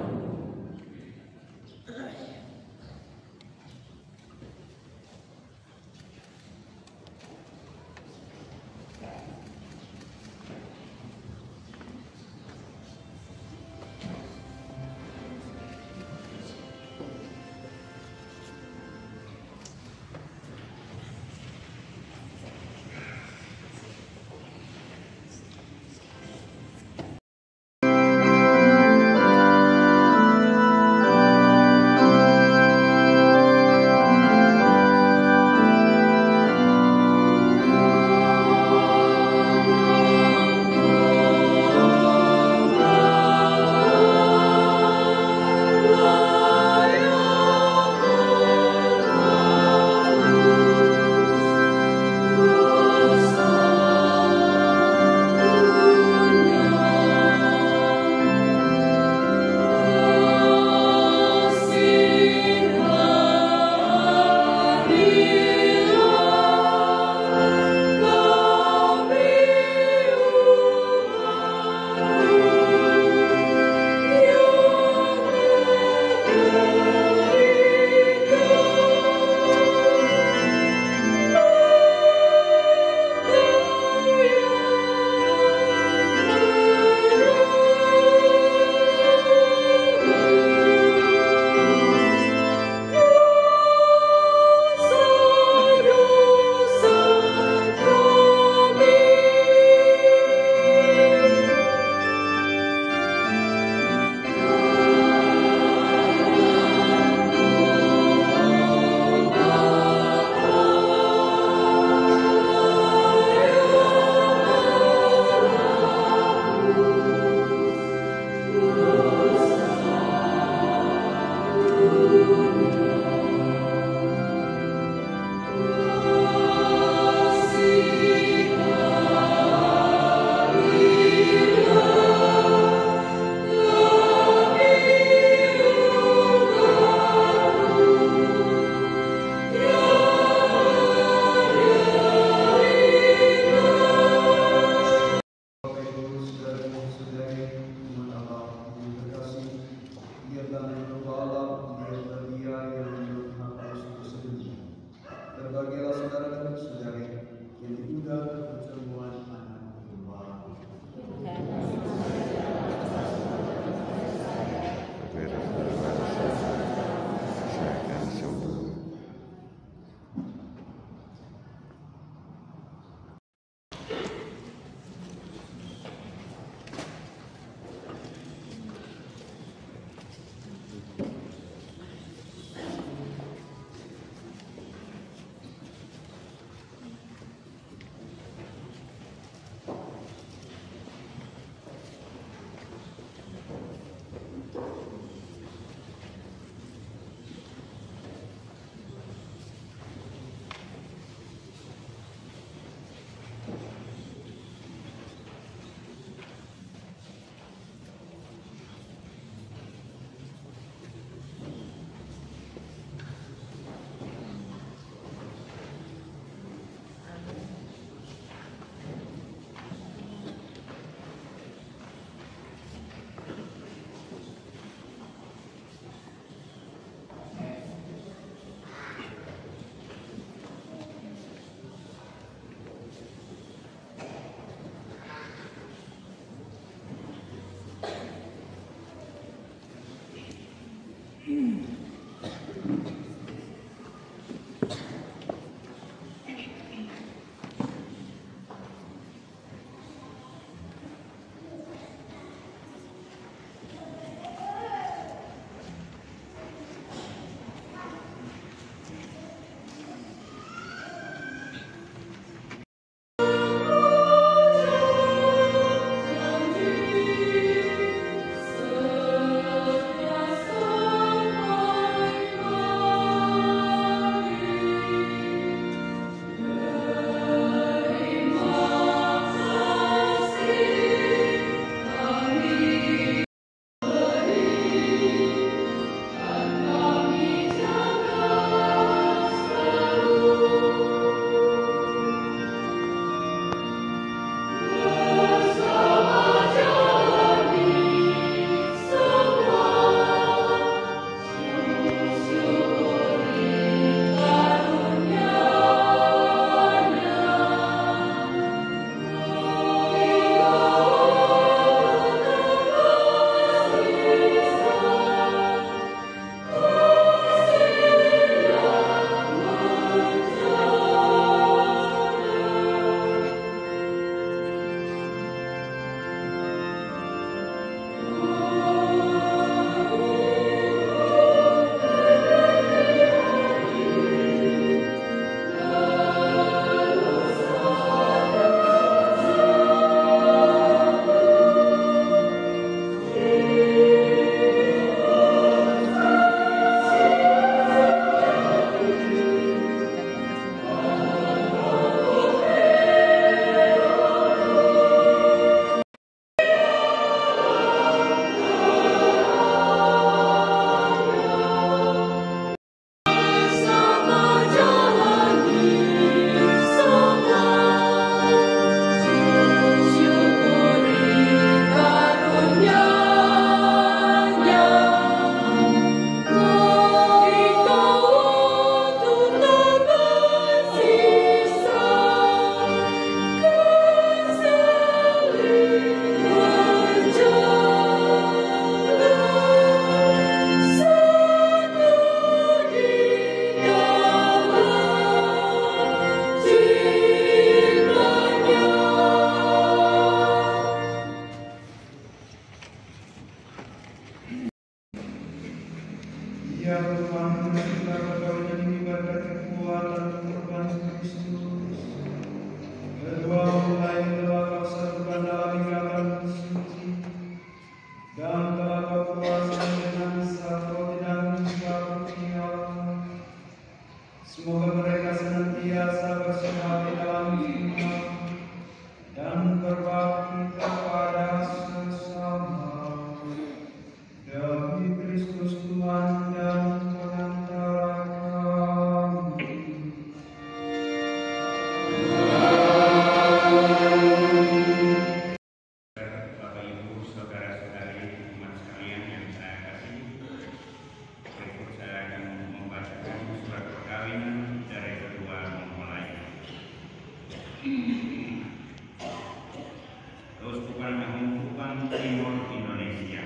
Lampung Timur, Indonesia.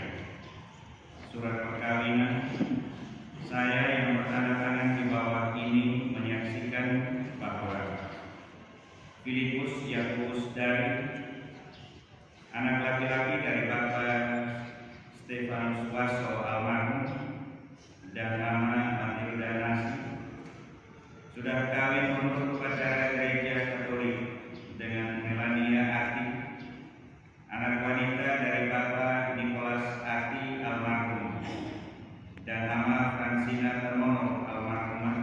Surat perkawinan saya yang bertanda tangan di bawah ini menyaksikan bahwa Filipus Yakubus Dari, anak laki-laki dari Bapak Stefanus Waso almarhum dan nama Matilda Nasi, sudah kawin menurut upacara Gereja Katolik dengan Melania Ati, anak wanita dari Bapak Nicholas Ati almarhum dan nama Fransina Termono almarhumah,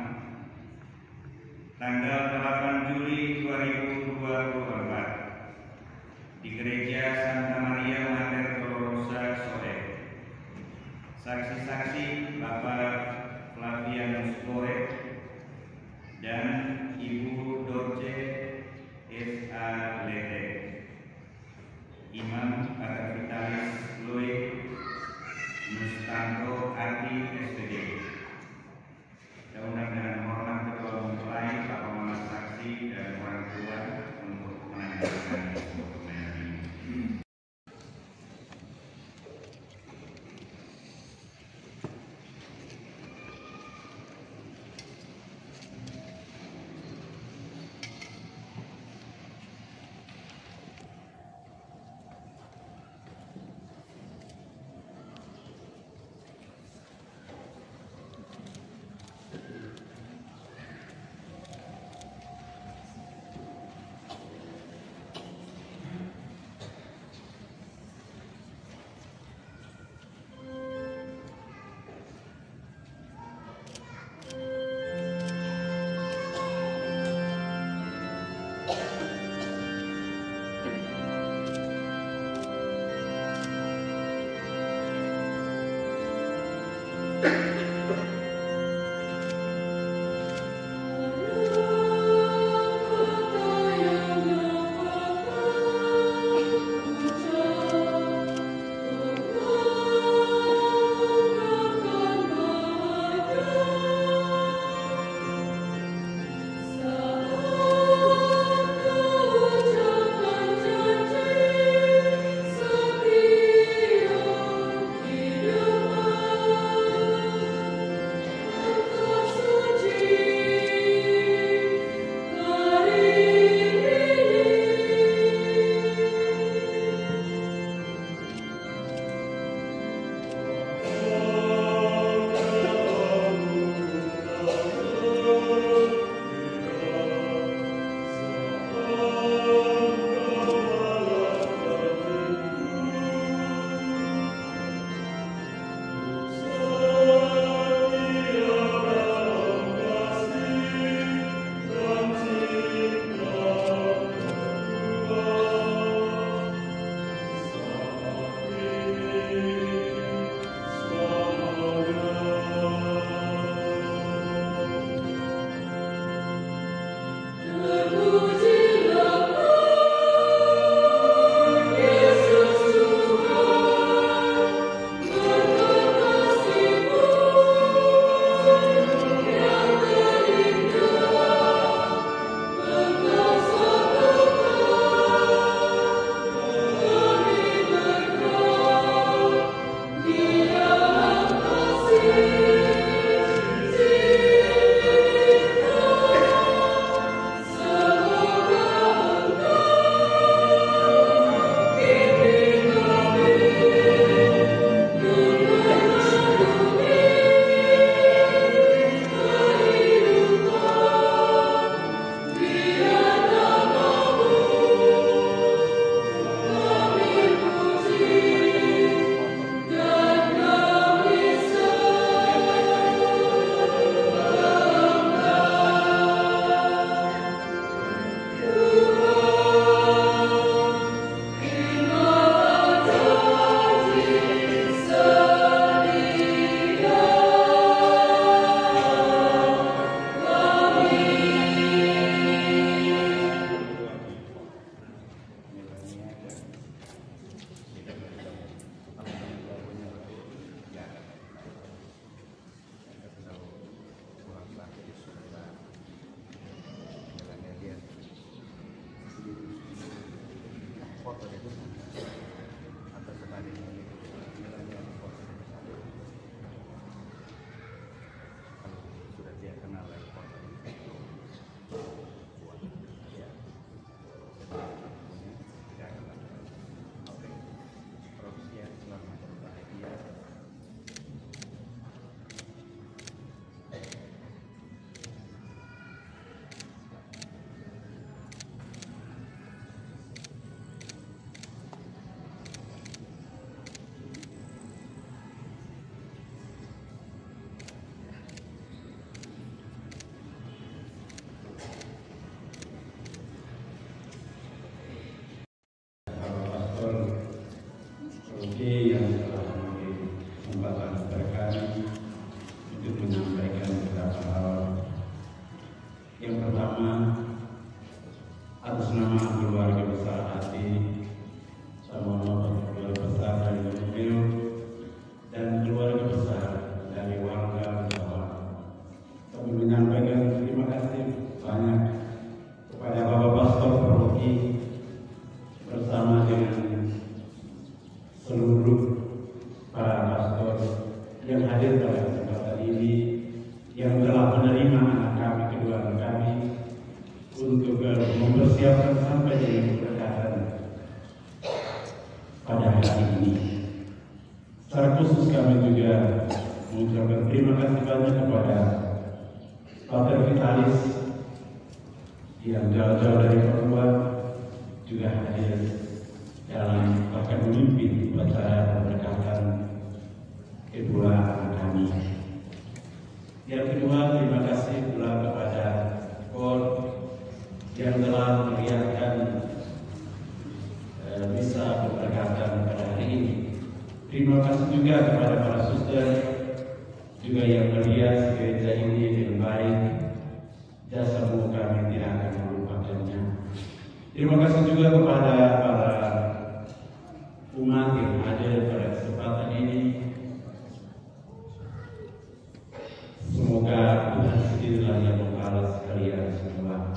tanggal 8 Juli 2024 di Gereja Santa Maria Mater Dolorosa Sore. Saksi-saksi Bapak Flavianus Bore dan Ibu Dorce S.A. Lete, Imam Pater Louis Mustanto Ati SPD. Saya undang dengan hormat ketua mempelai, Bapak Mama saksi dan orang tua untuk menandakan dokumen ini. foto itu atas Secara khusus kami juga mengucapkan terima kasih banyak kepada Pater Vitalis yang jauh-jauh dari Papua juga hadir dalam bahkan memimpin upacara pemberkatan kepulangan kami. Yang kedua, terima kasih pula kepada KOR yang telah meriahkan misa pemberkatan pada hari ini. Terima kasih juga kepada para suster juga yang merias gereja ini dengan baik. Jasamu kami tidak akan melupakannya. Terima kasih juga kepada para umat yang hadir pada kesempatan ini. Semoga Tuhan sendirilah yang membalas kalian semua.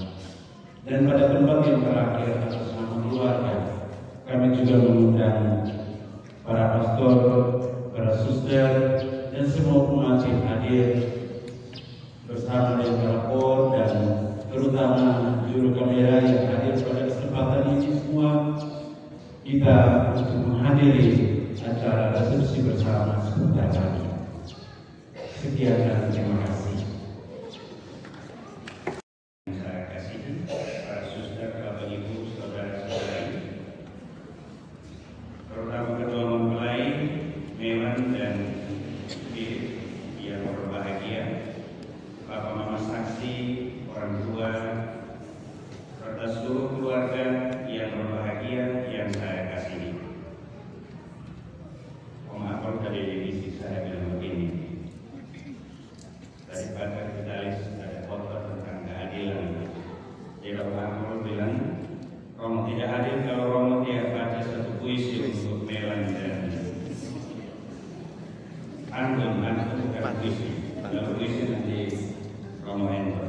Dan pada tempat yang terakhir atas nama keluarga, kami juga mengundang para pastor, para suster, dan semua umat yang hadir bersama dengan para KOR dan terutama juru kamera yang hadir pada kesempatan ini semua. Kita untuk menghadiri acara resepsi bersama sebentar lagi. Sekian dan terima kasih. Saya kasih para suster, bapak ibu, saudara-saudari, terutama ketua mempelai Melan dan Philip yang berbahagia, bapak mama saksi, orang tua, serta seluruh keluarga yang berbahagia yang saya kasihi. Maaf kalau tadi divisi saya bilang begini. Daripada Vitalis ada khotbah tentang keadilan. Jadi Bapak bilang Romo tidak hadir kalau Romo tidak baca satu puisi untuk Melan dan Antum bukan puisi. Kalau puisi nanti Romo enter.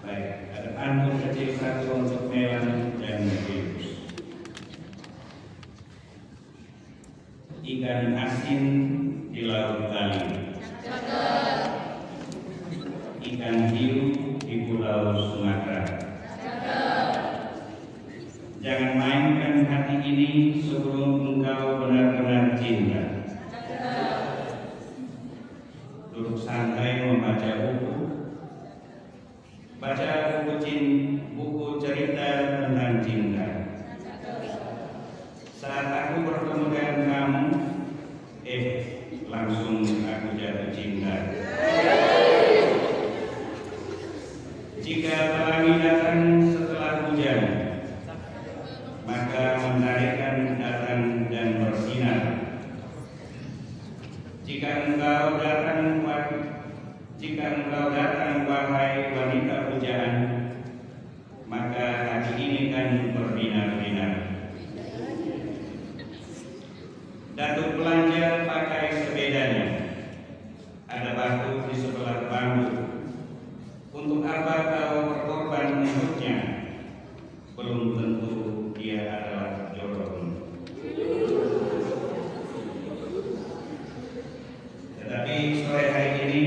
Baik, ada Antum kecil satu untuk Melan dan Philip. Ikan asin di laut Bali, ikan hiu di pulau Sumatera. Jangan mainkan hati ini sebelum engkau benar-benar cinta. Duduk santai membaca buku, baca buku cerita tentang cinta. Saat aku bertemu dengan kamu, langsung aku jatuh cinta. Jika pelangi datang setelah hujan, maka mentarikan datang dan bersinar. Jika engkau datang wahai wanita pujaan, maka hati ini kan berbinar-binar. Datuk belanja pakai sepedanya, ada batu di sebelah bambu. Untuk apa kau berkorban untuknya? Belum tentu dia adalah jodohmu. Tetapi sore hari ini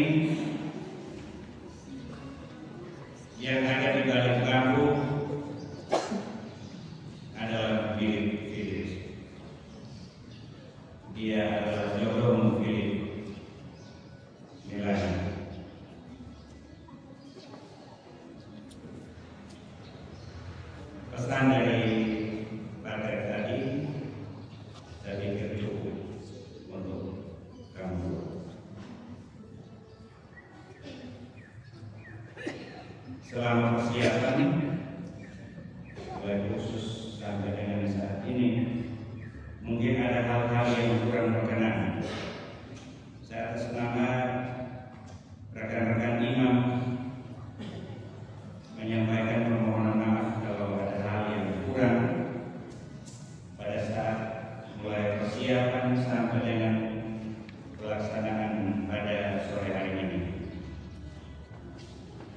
yang ada di balik bambu adalah Philip. Dia adalah jodohmu, Philip. Melan. Pesan dari Pater tadi saya pikir cukup untuk kamu. Selama persiapan, mulai khusus sampai dengan saat ini, mungkin ada hal-hal yang kurang berkenan. Saya atas nama rekan-rekan imam menyampaikan permohonan maaf kalau ada hal yang kurang pada saat mulai persiapan sampai dengan pelaksanaan pada sore hari ini.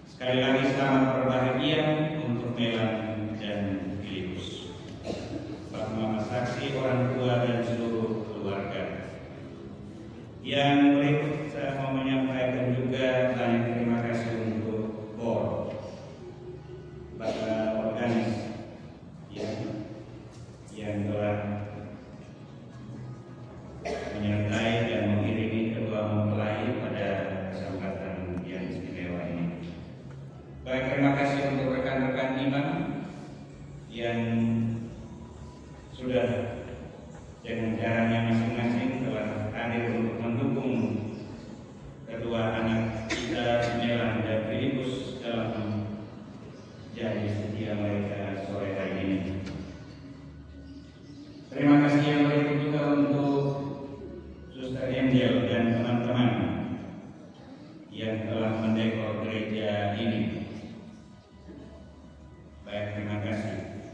Sekali lagi selamat berbahagia untuk Melan dan Philipus. Bapak Mama saksi, orang tua dan seluruh keluarga. Yang berikut saya mau menyampaikan juga banyak terima kasih untuk KOR. Bapak Baik, terima kasih untuk rekan-rekan imam yang sudah dengan caranya masing-masing telah hadir untuk mendukung kedua anak kita, Melan dan Filipus, dalam janji setia mereka sore hari ini. Terima kasih yang berikut juga untuk Suster Angel dan teman-teman yang telah mendekor gereja ini. Baik, terima kasih.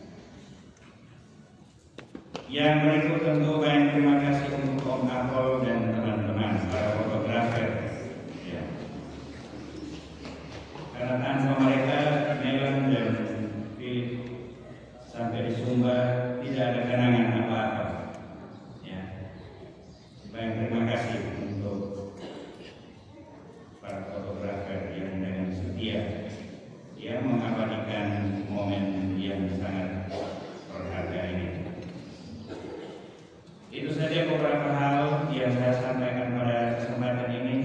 Yang berikut tentu banyak terima kasih untuk Om Apol dan teman-teman para fotografer. Ya. Karena tanpa mereka, Melan dan Philip sampai di Sumba tidak ada kenangan apa-apa. Ya. Banyak terima kasih untuk para fotografer yang dengan setia yang mengabadikan momen yang sangat berharga ini. Itu saja beberapa hal yang saya sampaikan pada kesempatan ini,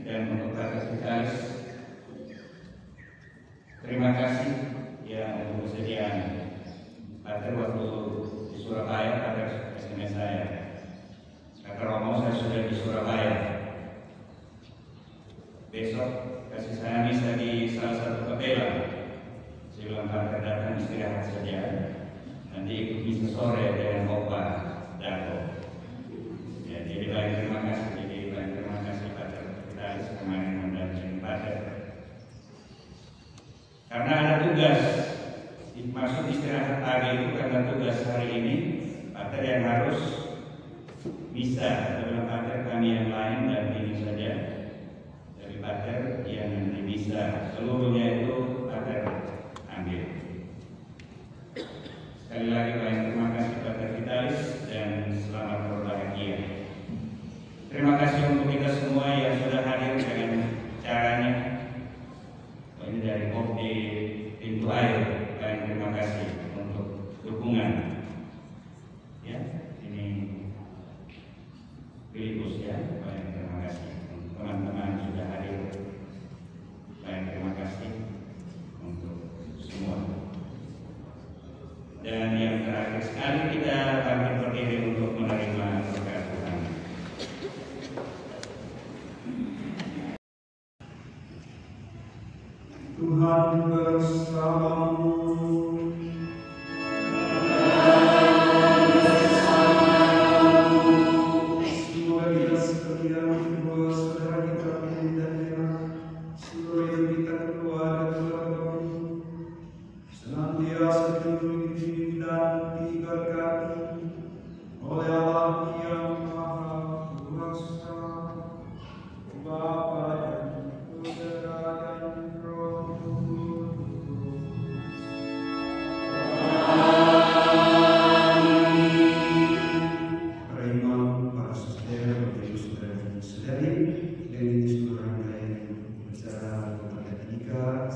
dan untuk Pater Vitalis, terima kasih ya untuk kesediaan Pater waktu di Surabaya. Pater SMS saya, kata Romo saya sudah di Surabaya, besok kasih saya misa di salah satu kapela. Saya bilang Pater datang istirahat saja, nanti ikut misa sore dengan Opa Dato. Ya, jadi banyak terima kasih Pater Vitalis kemarin mendampingi Pater. Karena ada tugas, maksud istirahat pagi itu karena tugas hari ini Pater yang harus bisa. Dalam Pater kami yang lain dan ini saja dari Pater yang nanti bisa, seluruhnya itu Pater ambil. Sekali lagi banyak terima kasih Pater Vitalis dan selamat berbahagia. Terima kasih untuk kita semua yang sudah hadir dengan caranya. Ini dari Kopi Pintu Air, banyak terima kasih untuk dukungan. Ya, ini Filipus ya, banyak terima kasih. Teman-teman sudah hadir, banyak terima kasih untuk semua. Dan yang terakhir sekali kita bangkit berdiri untuk menerima berkat Tuhan. Tuhan bersamamu. Semoga kita setia berdua saudara kita pilih dan dia seluruh hidup kita keluarga keluarga senantiasa diberkati dan diberkati oleh Allah yang Maha Kuasa, Bapa dan Putra dan Roh Kudus. Para imam, para saudara, bapak ibu saudara dan saudari, dari seluruh rangkaian acara Kabupaten Ika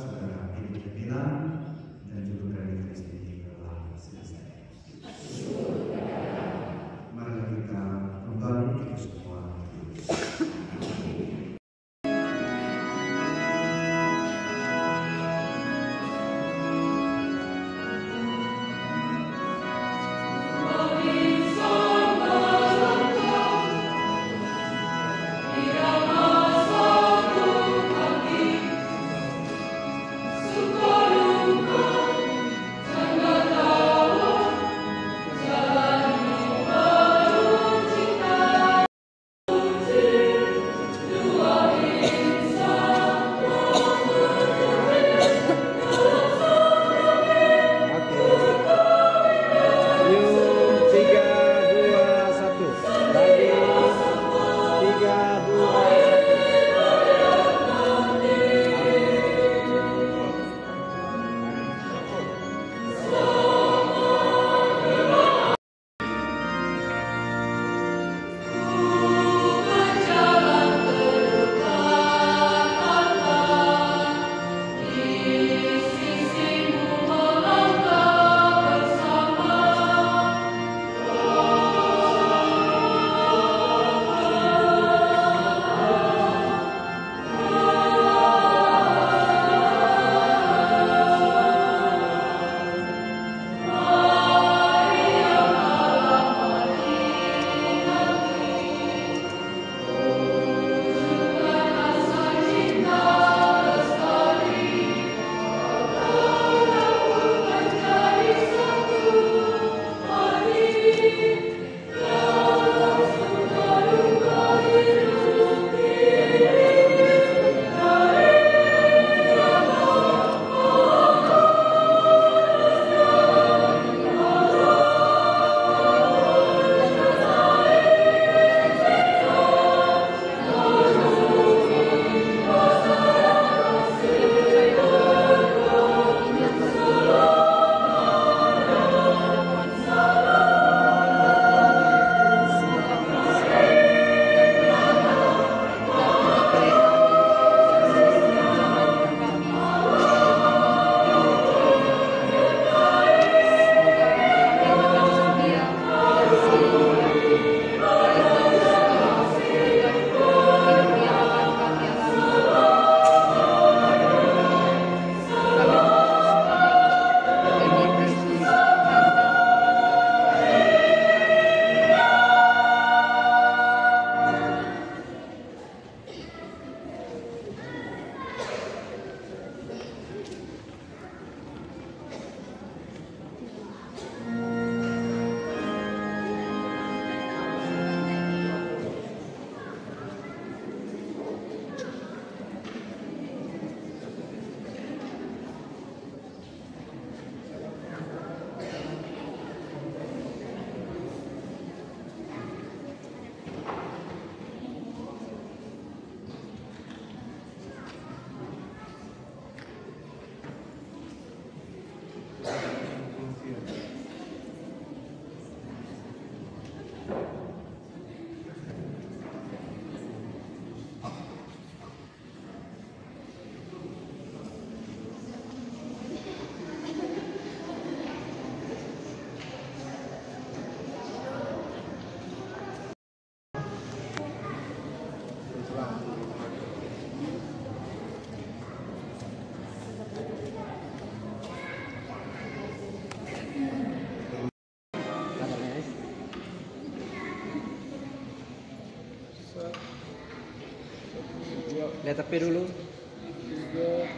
Lihat HP dulu. 1,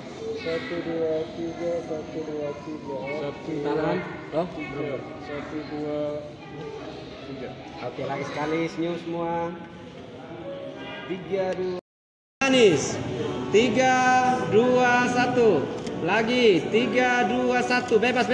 2, 3, 1, 2, 3. Tangan. Oh, 1, 2, 3. Oke, lagi sekali senyum semua. 3, 2. Manis. 3, 2, 1. Lagi 3, 2, 1. Bebas.